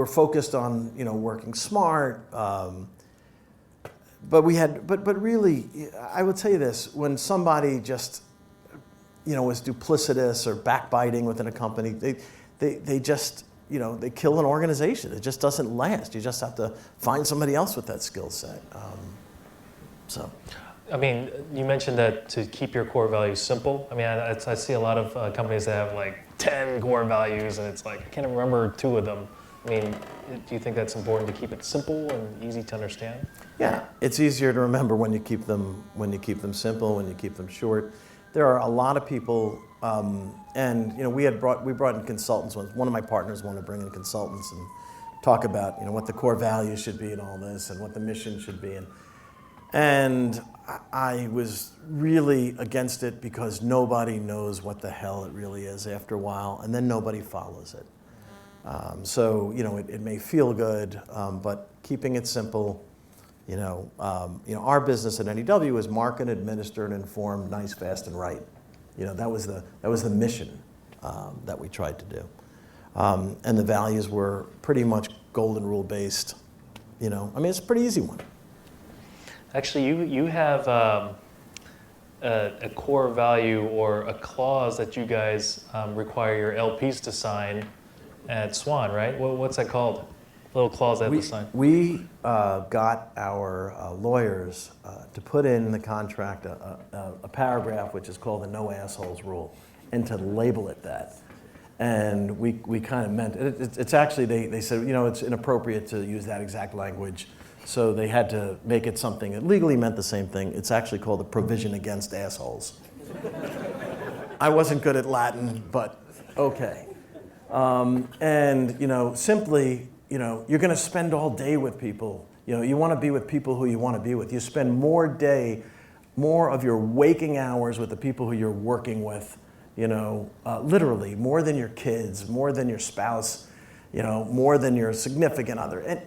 Speaker 3: focused on, working smart, but really, I would tell you this, when somebody just, was duplicitous or backbiting within a company, they just, they kill an organization. It just doesn't last. You just have to find somebody else with that skill set.
Speaker 2: I mean, you mentioned that to keep your core values simple. I mean, I see a lot of companies that have like 10 core values, and it's like, I can't remember 2 of them. I mean, do you think that's important to keep it simple and easy to understand?
Speaker 3: Yeah, it's easier to remember when you keep them simple, when you keep them short. There are a lot of people, and we brought in consultants once. One of my partners wanted to bring in consultants and talk about what the core values should be and all this, and what the mission should be. And I was really against it because nobody knows what the hell it really is after a while, and then nobody follows it. So it may feel good, but keeping it simple. Our business at NEW is market, administer, and inform, nice, fast, and right. That was the mission that we tried to do, and the values were pretty much golden rule based. It's a pretty easy one.
Speaker 2: Actually, you have a core value or a clause that you guys require your LPs to sign at SWaN, right? What's that called? A little clause they have to sign.
Speaker 3: We got our lawyers to put in the contract a paragraph which is called the no assholes rule, and to label it that. And we kind of meant it. It's actually, they said, it's inappropriate to use that exact language. So they had to make it something that legally meant the same thing. It's actually called the provision against assholes. I wasn't good at Latin, but okay. And simply, you're going to spend all day with people. You want to be with people who you want to be with. You spend more of your waking hours with the people who you're working with. Literally more than your kids, more than your spouse. More than your significant other. And,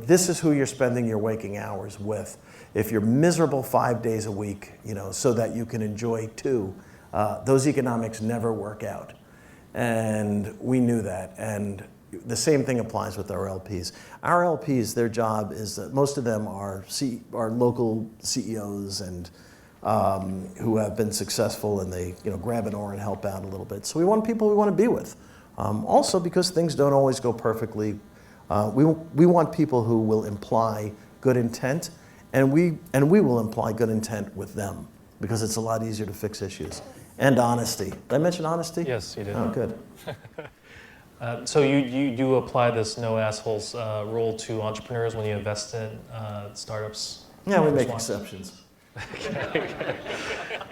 Speaker 3: this is who you're spending your waking hours with. If you're miserable 5 days a week, so that you can enjoy 2, those economics never work out. And we knew that. And the same thing applies with our LPs. Our LPs, their job is that most of them are local CEOs and who have been successful, and they grab an oar and help out a little bit. So we want people we want to be with. Also, because things don't always go perfectly, we want people who will imply good intent, and we will imply good intent with them, because it's a lot easier to fix issues. And honesty. Did I mention honesty?
Speaker 2: Yes, you did.
Speaker 3: Oh, good.
Speaker 2: So you do apply this no assholes rule to entrepreneurs when you invest in startups?
Speaker 3: Yeah, we make exceptions.
Speaker 2: Okay.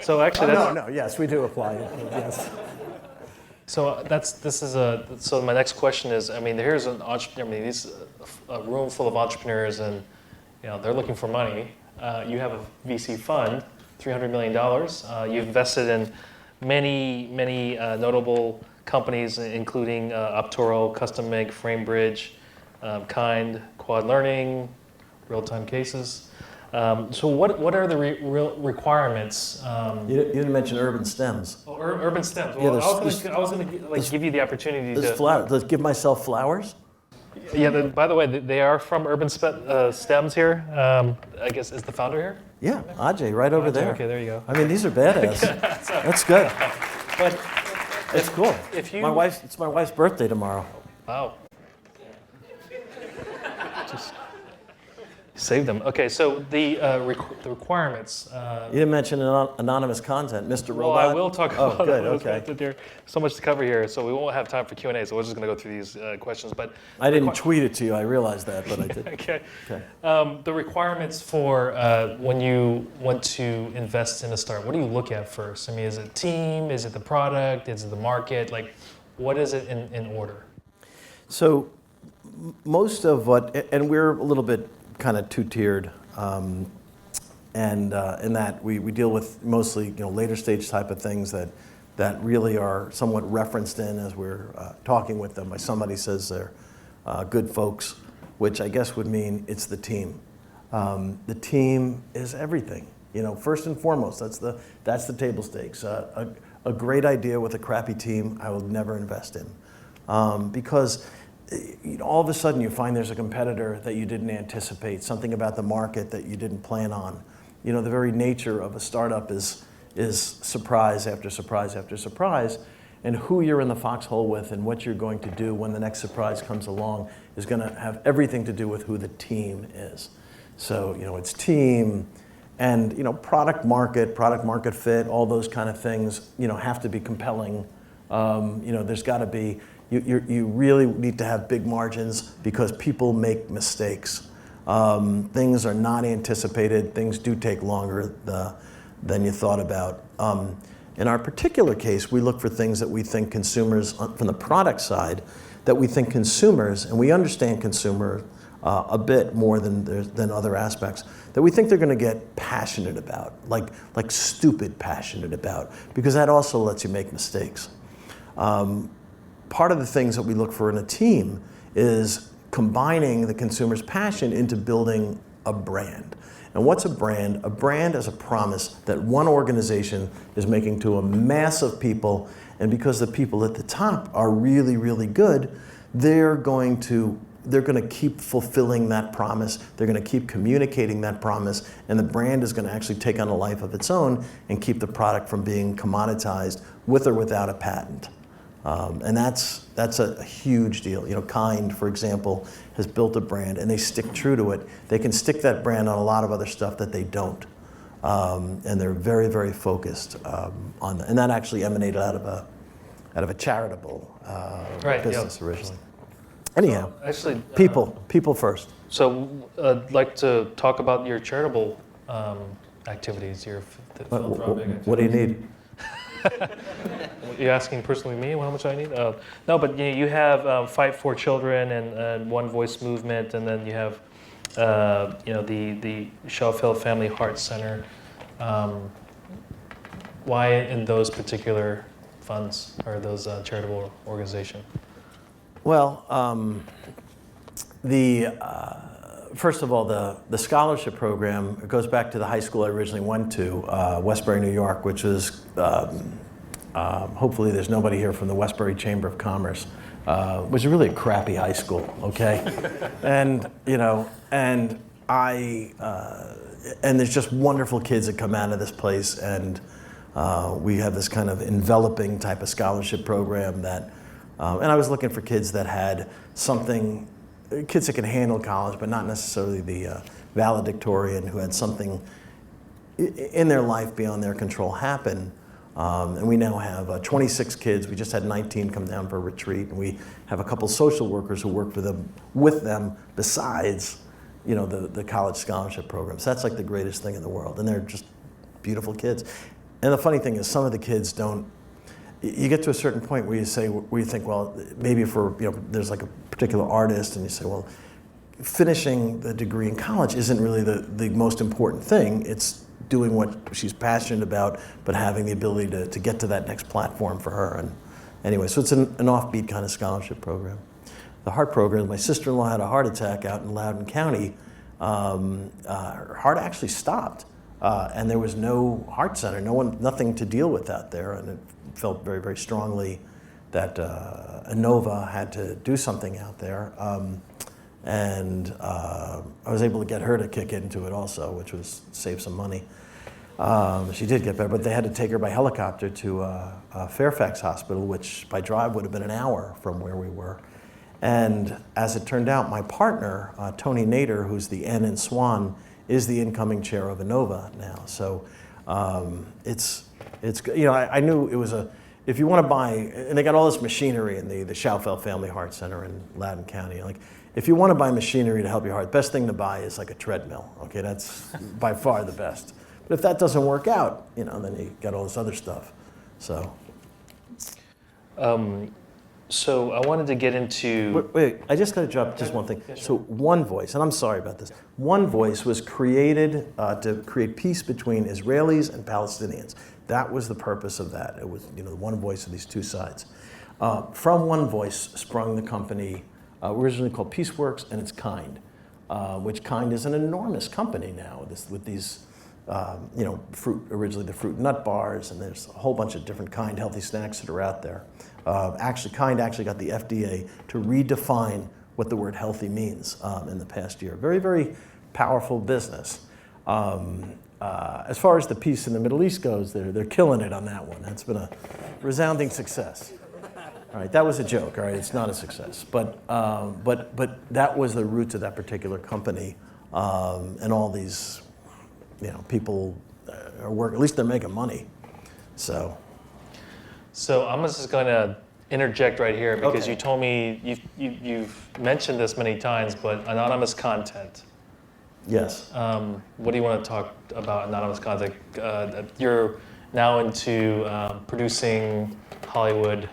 Speaker 2: So actually,
Speaker 3: yes, we do apply it. Yes.
Speaker 2: So so my next question is, here's an entrepreneur. This a room full of entrepreneurs, and they're looking for money. You have a VC fund, $300 million. You've invested in many notable companies, including Optoro, CustomInk, Framebridge, Kind, Quad Learning, Real-Time Cases. So what are the real requirements?
Speaker 3: You didn't mention UrbanStems.
Speaker 2: Oh, UrbanStems. Well, I was going to give you the opportunity to...
Speaker 3: Let's give myself flowers?
Speaker 2: Yeah, by the way, they are from UrbanStems here. I guess, is the founder here?
Speaker 3: Yeah, Ajay, right over there.
Speaker 2: Okay, there you go.
Speaker 3: These are badass. That's good.
Speaker 2: But
Speaker 3: it's cool.
Speaker 2: If you...
Speaker 3: It's my wife's birthday tomorrow.
Speaker 2: Wow. Just save them. Okay, so the requirements.
Speaker 3: You didn't mention anonymous content, Mr. Robot.
Speaker 2: Well, I will talk about
Speaker 3: good,
Speaker 2: it.
Speaker 3: Okay.
Speaker 2: There's so much to cover here, so we won't have time for Q&A, so we're just going to go through these questions. But
Speaker 3: I didn't tweet it to you, I realized that, but I did.
Speaker 2: Okay. The requirements for when you want to invest in a startup, what do you look at first? Is it team? Is it the product? Is it the market? What is it in order?
Speaker 3: So most of and we're a little bit kind of two-tiered, and in that we deal with mostly later stage type of things that really are somewhat referenced in as we're talking with them. Somebody says they're good folks, which I guess would mean it's the team. The team is everything. First and foremost, that's the table stakes. A great idea with a crappy team, I will never invest in, because all of a sudden you find there's a competitor that you didn't anticipate, something about the market that you didn't plan on. The very nature of a startup is surprise after surprise after surprise. and who you're in the foxhole with and what you're going to do when the next surprise comes along is going to have everything to do with who the team is. So, it's team and, product market fit, all those kind of things, have to be compelling. There's got to be, you really need to have big margins because people make mistakes. Things are not anticipated. Things do take longer than you thought about. In our particular case, we look for things that we think consumers, from the product side, that we think consumers, and we understand consumer a bit more than other aspects, that we think they're going to get passionate about, like stupid passionate about, because that also lets you make mistakes. Part of the things that we look for in a team is combining the consumer's passion into building a brand. And what's a brand? A brand is a promise that one organization is making to a mass of people, and because the people at the top are really, really good, they're going to keep fulfilling that promise. They're going to keep communicating that promise, and the brand is going to actually take on a life of its own and keep the product from being commoditized with or without a patent. And that's a huge deal. Kind, for example, has built a brand and they stick true to it. They can stick that brand on a lot of other stuff that they don't. And they're very, very focused on that. And that actually emanated out of a charitable business originally. Anyhow,
Speaker 2: actually,
Speaker 3: people first.
Speaker 2: So I'd like to talk about your charitable activities, your philanthropic activities.
Speaker 3: What do you need?
Speaker 2: You're asking personally me how much I need? No, but you have Fight for Children and One Voice Movement, and then you have the Schaufeld Family Heart Center. Why in those particular funds or those charitable organizations?
Speaker 3: Well, first of all, the scholarship program goes back to the high school I originally went to, Westbury, New York, which is, hopefully there's nobody here from the Westbury Chamber of Commerce, was really a crappy high school, okay? And there's just wonderful kids that come out of this place, and we have this kind of enveloping type of scholarship program that, and I was looking for kids that had something, kids that can handle college, but not necessarily the valedictorian who had something in their life beyond their control happen. And we now have 26 kids. We just had 19 come down for a retreat, and we have a couple social workers who work with them besides, the college scholarship program. So that's like the greatest thing in the world, and they're just beautiful kids. And the funny thing is, some of the kids don't. You get to a certain point where you think, well, maybe there's like a particular artist, and you say, well, finishing the degree in college isn't really the most important thing. It's doing what she's passionate about, but having the ability to get to that next platform for her. And anyway, so it's an offbeat kind of scholarship program. The heart program, my sister-in-law had a heart attack out in Loudoun County. Her heart actually stopped, and there was no heart center, nothing to deal with out there, and it felt very, very strongly that Inova had to do something out there. And I was able to get her to kick into it also, which was save some money. She did get better, but they had to take her by helicopter to Fairfax Hospital, which by drive would have been an hour from where we were. And as it turned out, my partner, Tony Nader, who's the N in SWaN, is the incoming chair of Inova now. So it's I knew it was if you want to buy, and they got all this machinery in the Schaufeld Family Heart Center in Loudoun County. Like, if you want to buy machinery to help your heart, best thing to buy is like a treadmill. Okay, that's by far the best. But if that doesn't work out, then you got all this other stuff. So.
Speaker 2: So I wanted to get into.
Speaker 3: Wait, I just got to drop just one thing. So One Voice, and I'm sorry about this. One Voice was created to create peace between Israelis and Palestinians. That was the purpose of that. It was, the one voice of these two sides. From One Voice sprung the company originally called Peaceworks, and it's Kind, which Kind is an enormous company now with these, originally the fruit and nut bars, and there's a whole bunch of different Kind healthy snacks that are out there. Kind actually got the FDA to redefine what the word healthy means in the past year. Very, very powerful business. as far as the piece in the Middle East goes, they're killing it on that one. That's been a resounding success. All right, that was a joke. All right, it's not a success, but that was the roots of that particular company, and all these, people are working. At least they're making money. So
Speaker 2: I'm just going to interject right here because
Speaker 3: Okay.
Speaker 2: you told me you've mentioned this many times, but anonymous content.
Speaker 3: yes.
Speaker 2: What do you want to talk about anonymous content? You're now into producing Hollywood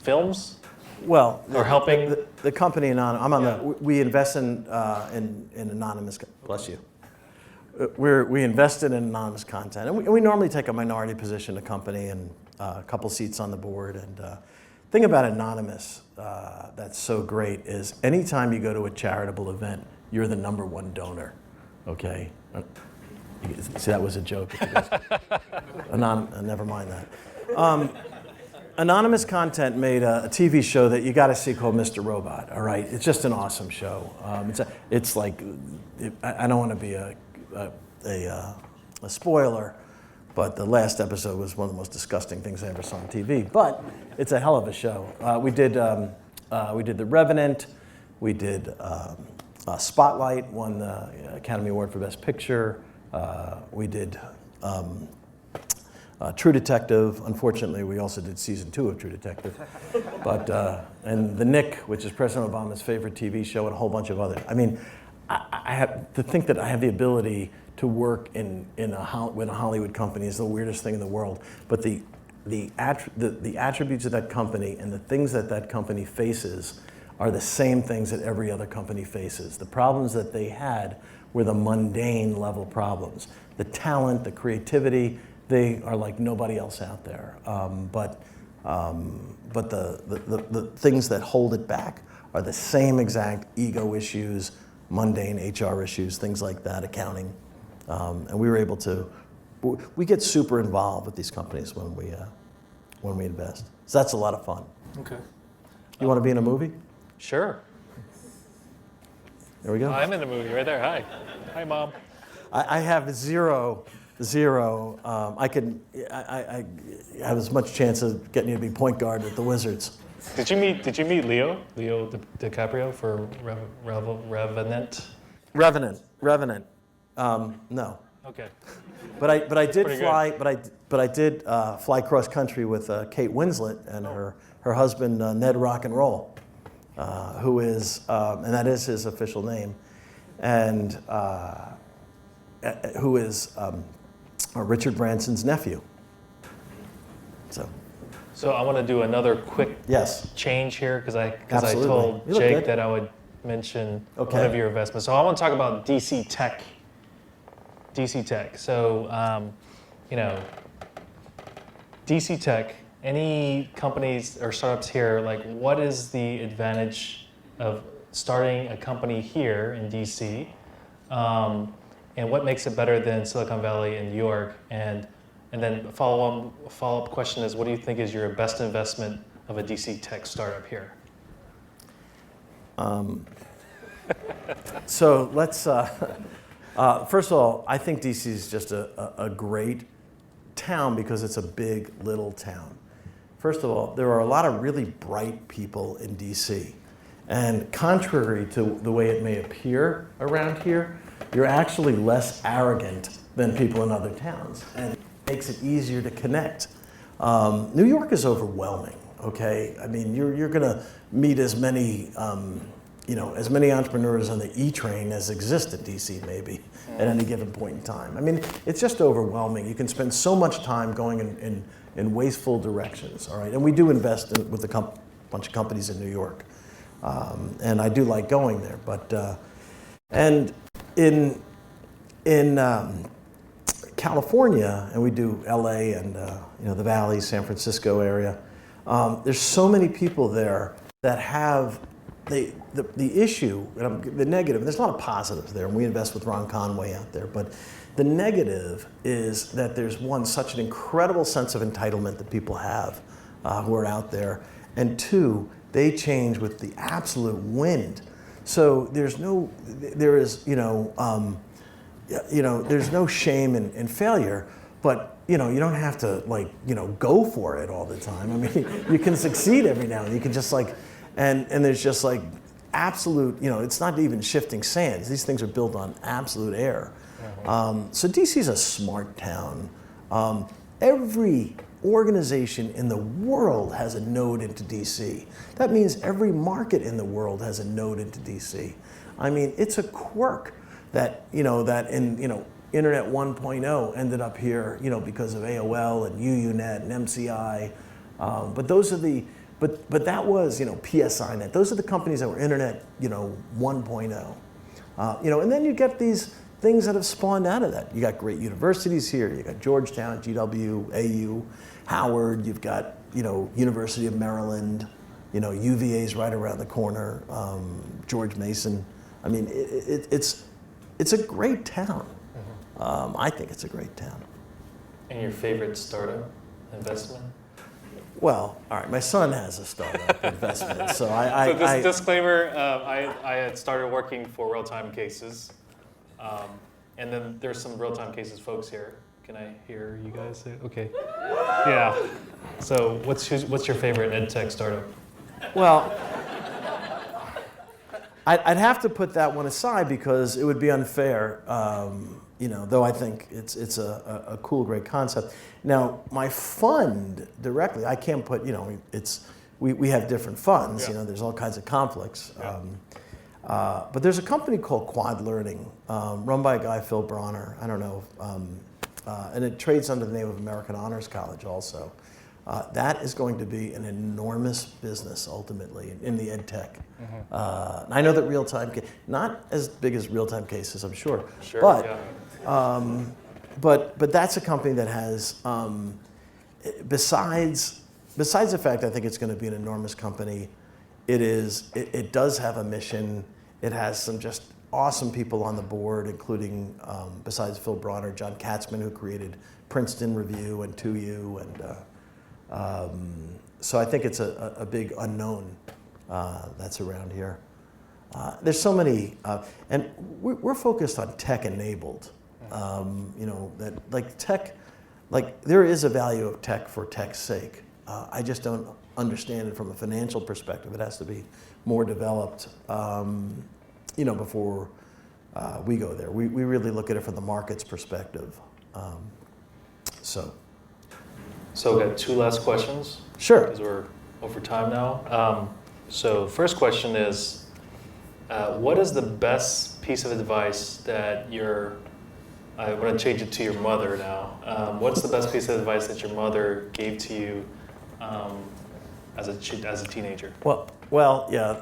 Speaker 2: films.
Speaker 3: Well,
Speaker 2: Or helping?
Speaker 3: the company I'm on
Speaker 2: Yeah.
Speaker 3: we invest in anonymous. Bless you. We invest in anonymous content, and we normally take a minority position in the company and a couple seats on the board. And thing about anonymous that's so great is anytime you go to a charitable event, you're the #1 donor. Okay. See, that was a joke. Never mind that. Anonymous Content made a TV show that you got to see called Mr. Robot. All right, it's just an awesome show. It's like I don't want to be a spoiler, but the last episode was one of the most disgusting things I ever saw on TV. But it's a hell of a show. We did The Revenant. We did Spotlight, won the Academy Award for Best Picture. We did. True Detective. Unfortunately, we also did season 2 of True Detective. But and The Nick, which is President Obama's favorite TV show, and a whole bunch of others. I mean, I have to think that I have the ability to work with a Hollywood company is the weirdest thing in the world. But the attributes of that company and the things that company faces are the same things that every other company faces. The problems that they had were the mundane level problems. The talent, the creativity. They are like nobody else out there. But the things that hold it back are the same exact ego issues, mundane HR issues, things like that, accounting. And we were able to, we get super involved with these companies when we invest. So that's a lot of fun.
Speaker 2: Okay.
Speaker 3: You want to be in a movie?
Speaker 2: Sure.
Speaker 3: There we go.
Speaker 2: I'm in the movie right there. Hi. Hi, Mom.
Speaker 3: I have zero. I have as much chance of getting you to be point guard with the Wizards.
Speaker 2: Did you meet Leo DiCaprio for Revenant?
Speaker 3: Revenant. No.
Speaker 2: Okay.
Speaker 3: But I did
Speaker 2: Pretty
Speaker 3: fly. But I did fly cross country with Kate Winslet and her husband Ned Rock and Roll, who is and that is his official name, and who is Richard Branson's nephew.
Speaker 2: So I want to do another quick change here because I told Jake that I would mention one of your investments. So I want to talk about DC Tech. DC Tech. So DC Tech. Any companies or startups here? Like, what is the advantage of starting a company here in DC? And what makes it better than Silicon Valley and New York? And then follow-up question is, what do you think is your best investment of a DC tech startup here?
Speaker 3: So let's, first of all, I think DC is just a great town because it's a big little town. First of all, there are a lot of really bright people in DC. And contrary to the way it may appear around here, you're actually less arrogant than people in other towns, and it makes it easier to connect. New York is overwhelming, okay? I mean, you're gonna meet as many, as many entrepreneurs on the E-train as exist in DC maybe at any given point in time. I mean, it's just overwhelming. You can spend so much time going in wasteful directions, all right? And we do invest with a bunch of companies in New York. And I do like going there, but, and in California, and we do LA and the Valley, San Francisco area, there's so many people there that have the issue, the negative, and there's a lot of positives there, and we invest with Ron Conway out there, but the negative is that there's such an incredible sense of entitlement that people have who are out there, and two, they change with the absolute wind. So there is, there's no shame in failure, but you don't have to go for it all the time. I mean, you can succeed every now and then. You can just and there's just absolute, it's not even shifting sands. These things are built on absolute air. So DC is a smart town. Every organization in the world has a node into DC. That means every market in the world has a node into DC. I mean, it's a quirk that, that in, Internet 1.0 ended up here, because of AOL and UUNet and MCI. But those are but that was, PSINet. Those are the companies that were Internet, 1.0. And then you get these things that have spawned out of that. You got great universities here. You got Georgetown, GW, AU, Howard. You've got, University of Maryland. UVA's right around the corner. George Mason. I mean, it's a great town. I think it's a great town.
Speaker 2: And your favorite startup investment?
Speaker 3: Well, all right. My son has a startup investment, so
Speaker 2: disclaimer: I had started working for Real-Time Cases. And then there's some real-time cases folks here. Can I hear you guys say? Okay. Yeah. So what's your favorite ed tech startup?
Speaker 3: Well, I'd have to put that one aside because it would be unfair. Though I think it's a cool, great concept. Now, my fund directly, I can't put. We have different funds.
Speaker 2: Yeah.
Speaker 3: There's all kinds of conflicts.
Speaker 2: Yeah.
Speaker 3: But there's a company called Quad Learning, run by a guy, Phil Bronner. I don't know, and it trades under the name of American Honors College also. That is going to be an enormous business ultimately in the ed tech. I know that real-time, not as big as real-time cases, I'm sure. But, yeah. But that's a company that has, besides the fact I think it's going to be an enormous company, it does have a mission. It has some just awesome people on the board, including, besides Phil Bronner, John Katzman, who created Princeton Review and 2U. And so I think it's a big unknown that's around here. There's so many, and we're focused on tech-enabled. Tech, there is a value of tech for tech's sake. I just don't understand it from a financial perspective. It has to be more developed, before we go there. We really look at it from the market's perspective. So
Speaker 2: we got two last questions.
Speaker 3: Sure.
Speaker 2: Because we're over time now. So first question is, what is the best piece of advice that I want to change it to your mother now. What's the best piece of advice that your mother gave to you as a teenager?
Speaker 3: Well, yeah.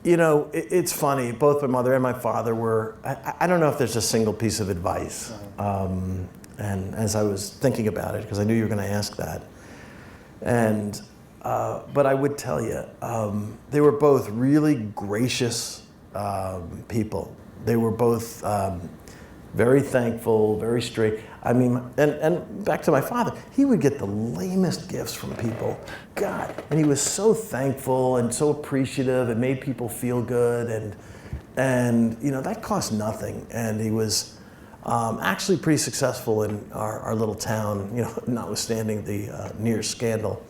Speaker 3: It's funny. Both my mother and my father were. I don't know if there's a single piece of advice. And as I was thinking about it, because I knew you were going to ask that, but I would tell you, they were both really gracious people. They were both very thankful, very straight. I mean, and back to my father, he would get the lamest gifts from people. God, and he was so thankful and so appreciative. It made people feel good, and that cost nothing. And he was actually pretty successful in our little town, notwithstanding the near scandal.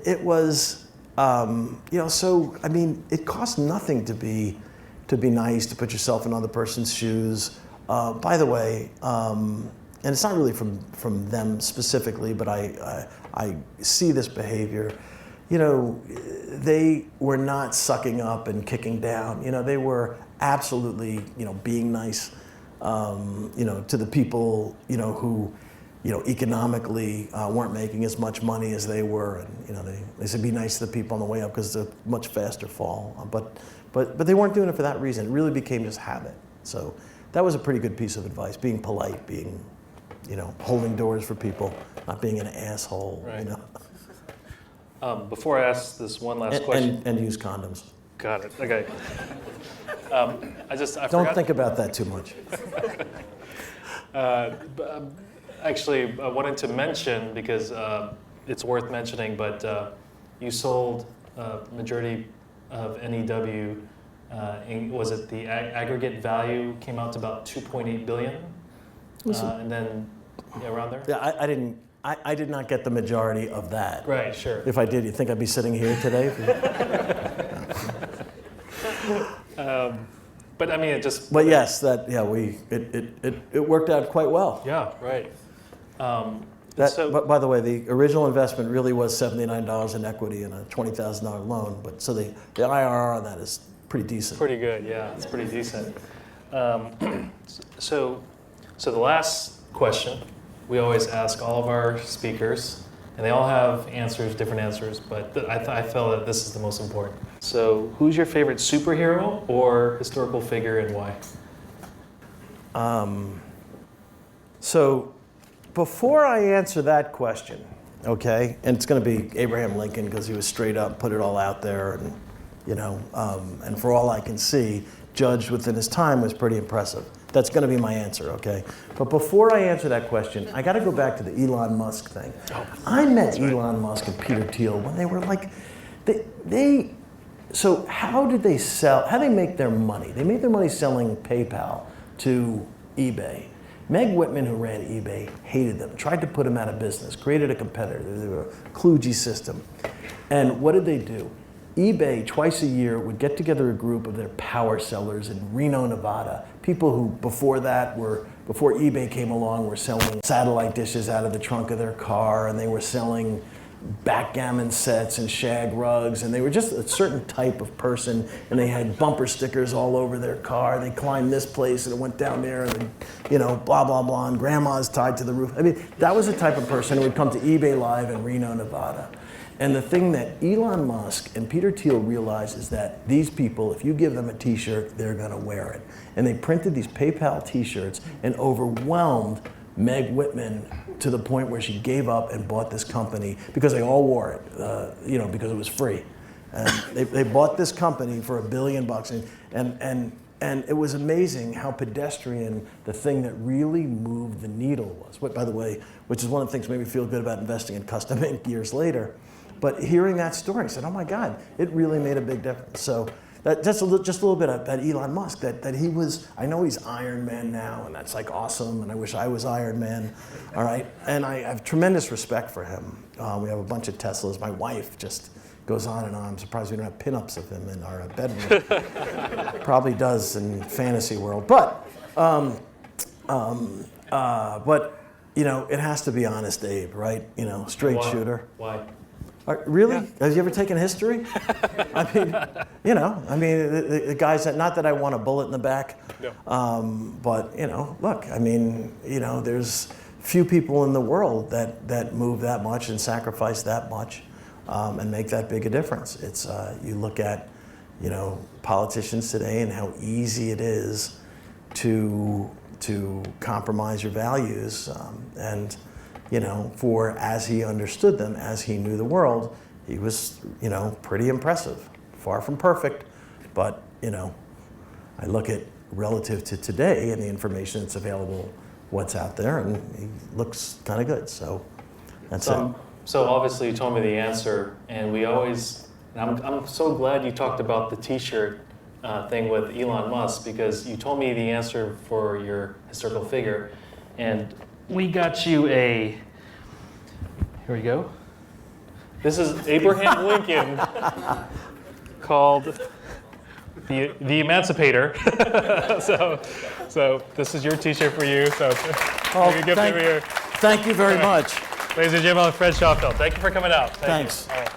Speaker 3: It was. So I mean, it costs nothing to be nice, to put yourself in other person's shoes. By the way, and it's not really from them specifically, but I see this behavior. They were not sucking up and kicking down. They were absolutely, being nice, to the people, who, economically weren't making as much money as they were, and they said be nice to the people on the way up because it's a much faster fall. But they weren't doing it for that reason. It really became just habit. So that was a pretty good piece of advice: being polite, being, holding doors for people, not being an asshole.
Speaker 2: Right. Before I ask this one last question,
Speaker 3: and use condoms.
Speaker 2: Got it. Okay. I
Speaker 3: don't think about that too much.
Speaker 2: Actually, I wanted to mention, because it's worth mentioning, but you sold majority of NEW Was it the aggregate value came out to about 2.8 billion, and then around there?
Speaker 3: Yeah, I did not get the majority of that.
Speaker 2: Right, sure.
Speaker 3: If I did, you think I'd be sitting here today?
Speaker 2: But I mean, it just.
Speaker 3: But yes, it worked out quite well.
Speaker 2: Yeah, right.
Speaker 3: But by the way, the original investment really was $79 in equity and a $20,000 loan. But so the IRR on that is pretty decent.
Speaker 2: Pretty good, yeah. It's pretty decent. So the last question we always ask all of our speakers, and they all have answers, different answers, but I felt that this is the most important. So who's your favorite superhero or historical figure and why?
Speaker 3: So before I answer that question, okay, and it's going to be Abraham Lincoln because he was straight up, put it all out there, and and for all I can see, judged within his time was pretty impressive. That's going to be my answer, okay? But before I answer that question, I got to go back to the Elon Musk thing. I met Elon Musk and Peter Thiel when they were like, so how did they sell, how did they make their money? They made their money selling PayPal to eBay. Meg Whitman, who ran eBay, hated them, tried to put them out of business, created a competitor. They were a kludgy system. And what did they do? eBay, twice a year, would get together a group of their power sellers in Reno, Nevada. People who, before eBay came along, were selling satellite dishes out of the trunk of their car, and they were selling backgammon sets and shag rugs, and they were just a certain type of person, and they had bumper stickers all over their car. They climbed this place, and it went down there, and blah, blah, blah, and grandma's tied to the roof. I mean, that was the type of person who would come to eBay Live in Reno, Nevada. And the thing that Elon Musk and Peter Thiel realized is that these people, if you give them a t-shirt, they're gonna wear it. And they printed these PayPal t-shirts and overwhelmed Meg Whitman to the point where she gave up and bought this company because they all wore it, because it was free. And they bought this company for $1 billion, and it was amazing how pedestrian the thing that really moved the needle was. By the way, which is one of the things that made me feel good about investing in CustomInk years later. But hearing that story, I said, oh my God, it really made a big difference. So that, just a little bit about Elon Musk, that he was, I know he's Iron Man now, and that's like awesome, and I wish I was Iron Man, all right? And I have tremendous respect for him. We have a bunch of Teslas. My wife just goes on and on. I'm surprised we don't have pinups of him in our bedroom. Probably does in fantasy world. But it has to be Honest Abe, right? Straight shooter.
Speaker 2: Why?
Speaker 3: Really?
Speaker 2: Yeah.
Speaker 3: Have you ever taken history? The guys that, not that I want a bullet in the back, no. But look, there's few people in the world that move that much and sacrifice that much and make that big a difference. It's, you look at, politicians today and how easy it is to compromise your values for as he understood them, as he knew the world, he was, pretty impressive. Far from perfect, but, I look at relative to today and the information that's available, what's out there, and he looks kind of good, so that's it.
Speaker 2: So obviously you told me the answer, and I'm so glad you talked about the t-shirt thing with Elon Musk, because you told me the answer for your historical figure, and we got you here we go. This is Abraham Lincoln called the Emancipator. so this is your t-shirt for you. So
Speaker 3: thank you very much.
Speaker 2: Ladies and gentlemen, Fred Schaufeld. Thank you for coming out.
Speaker 3: Thanks.
Speaker 2: All right.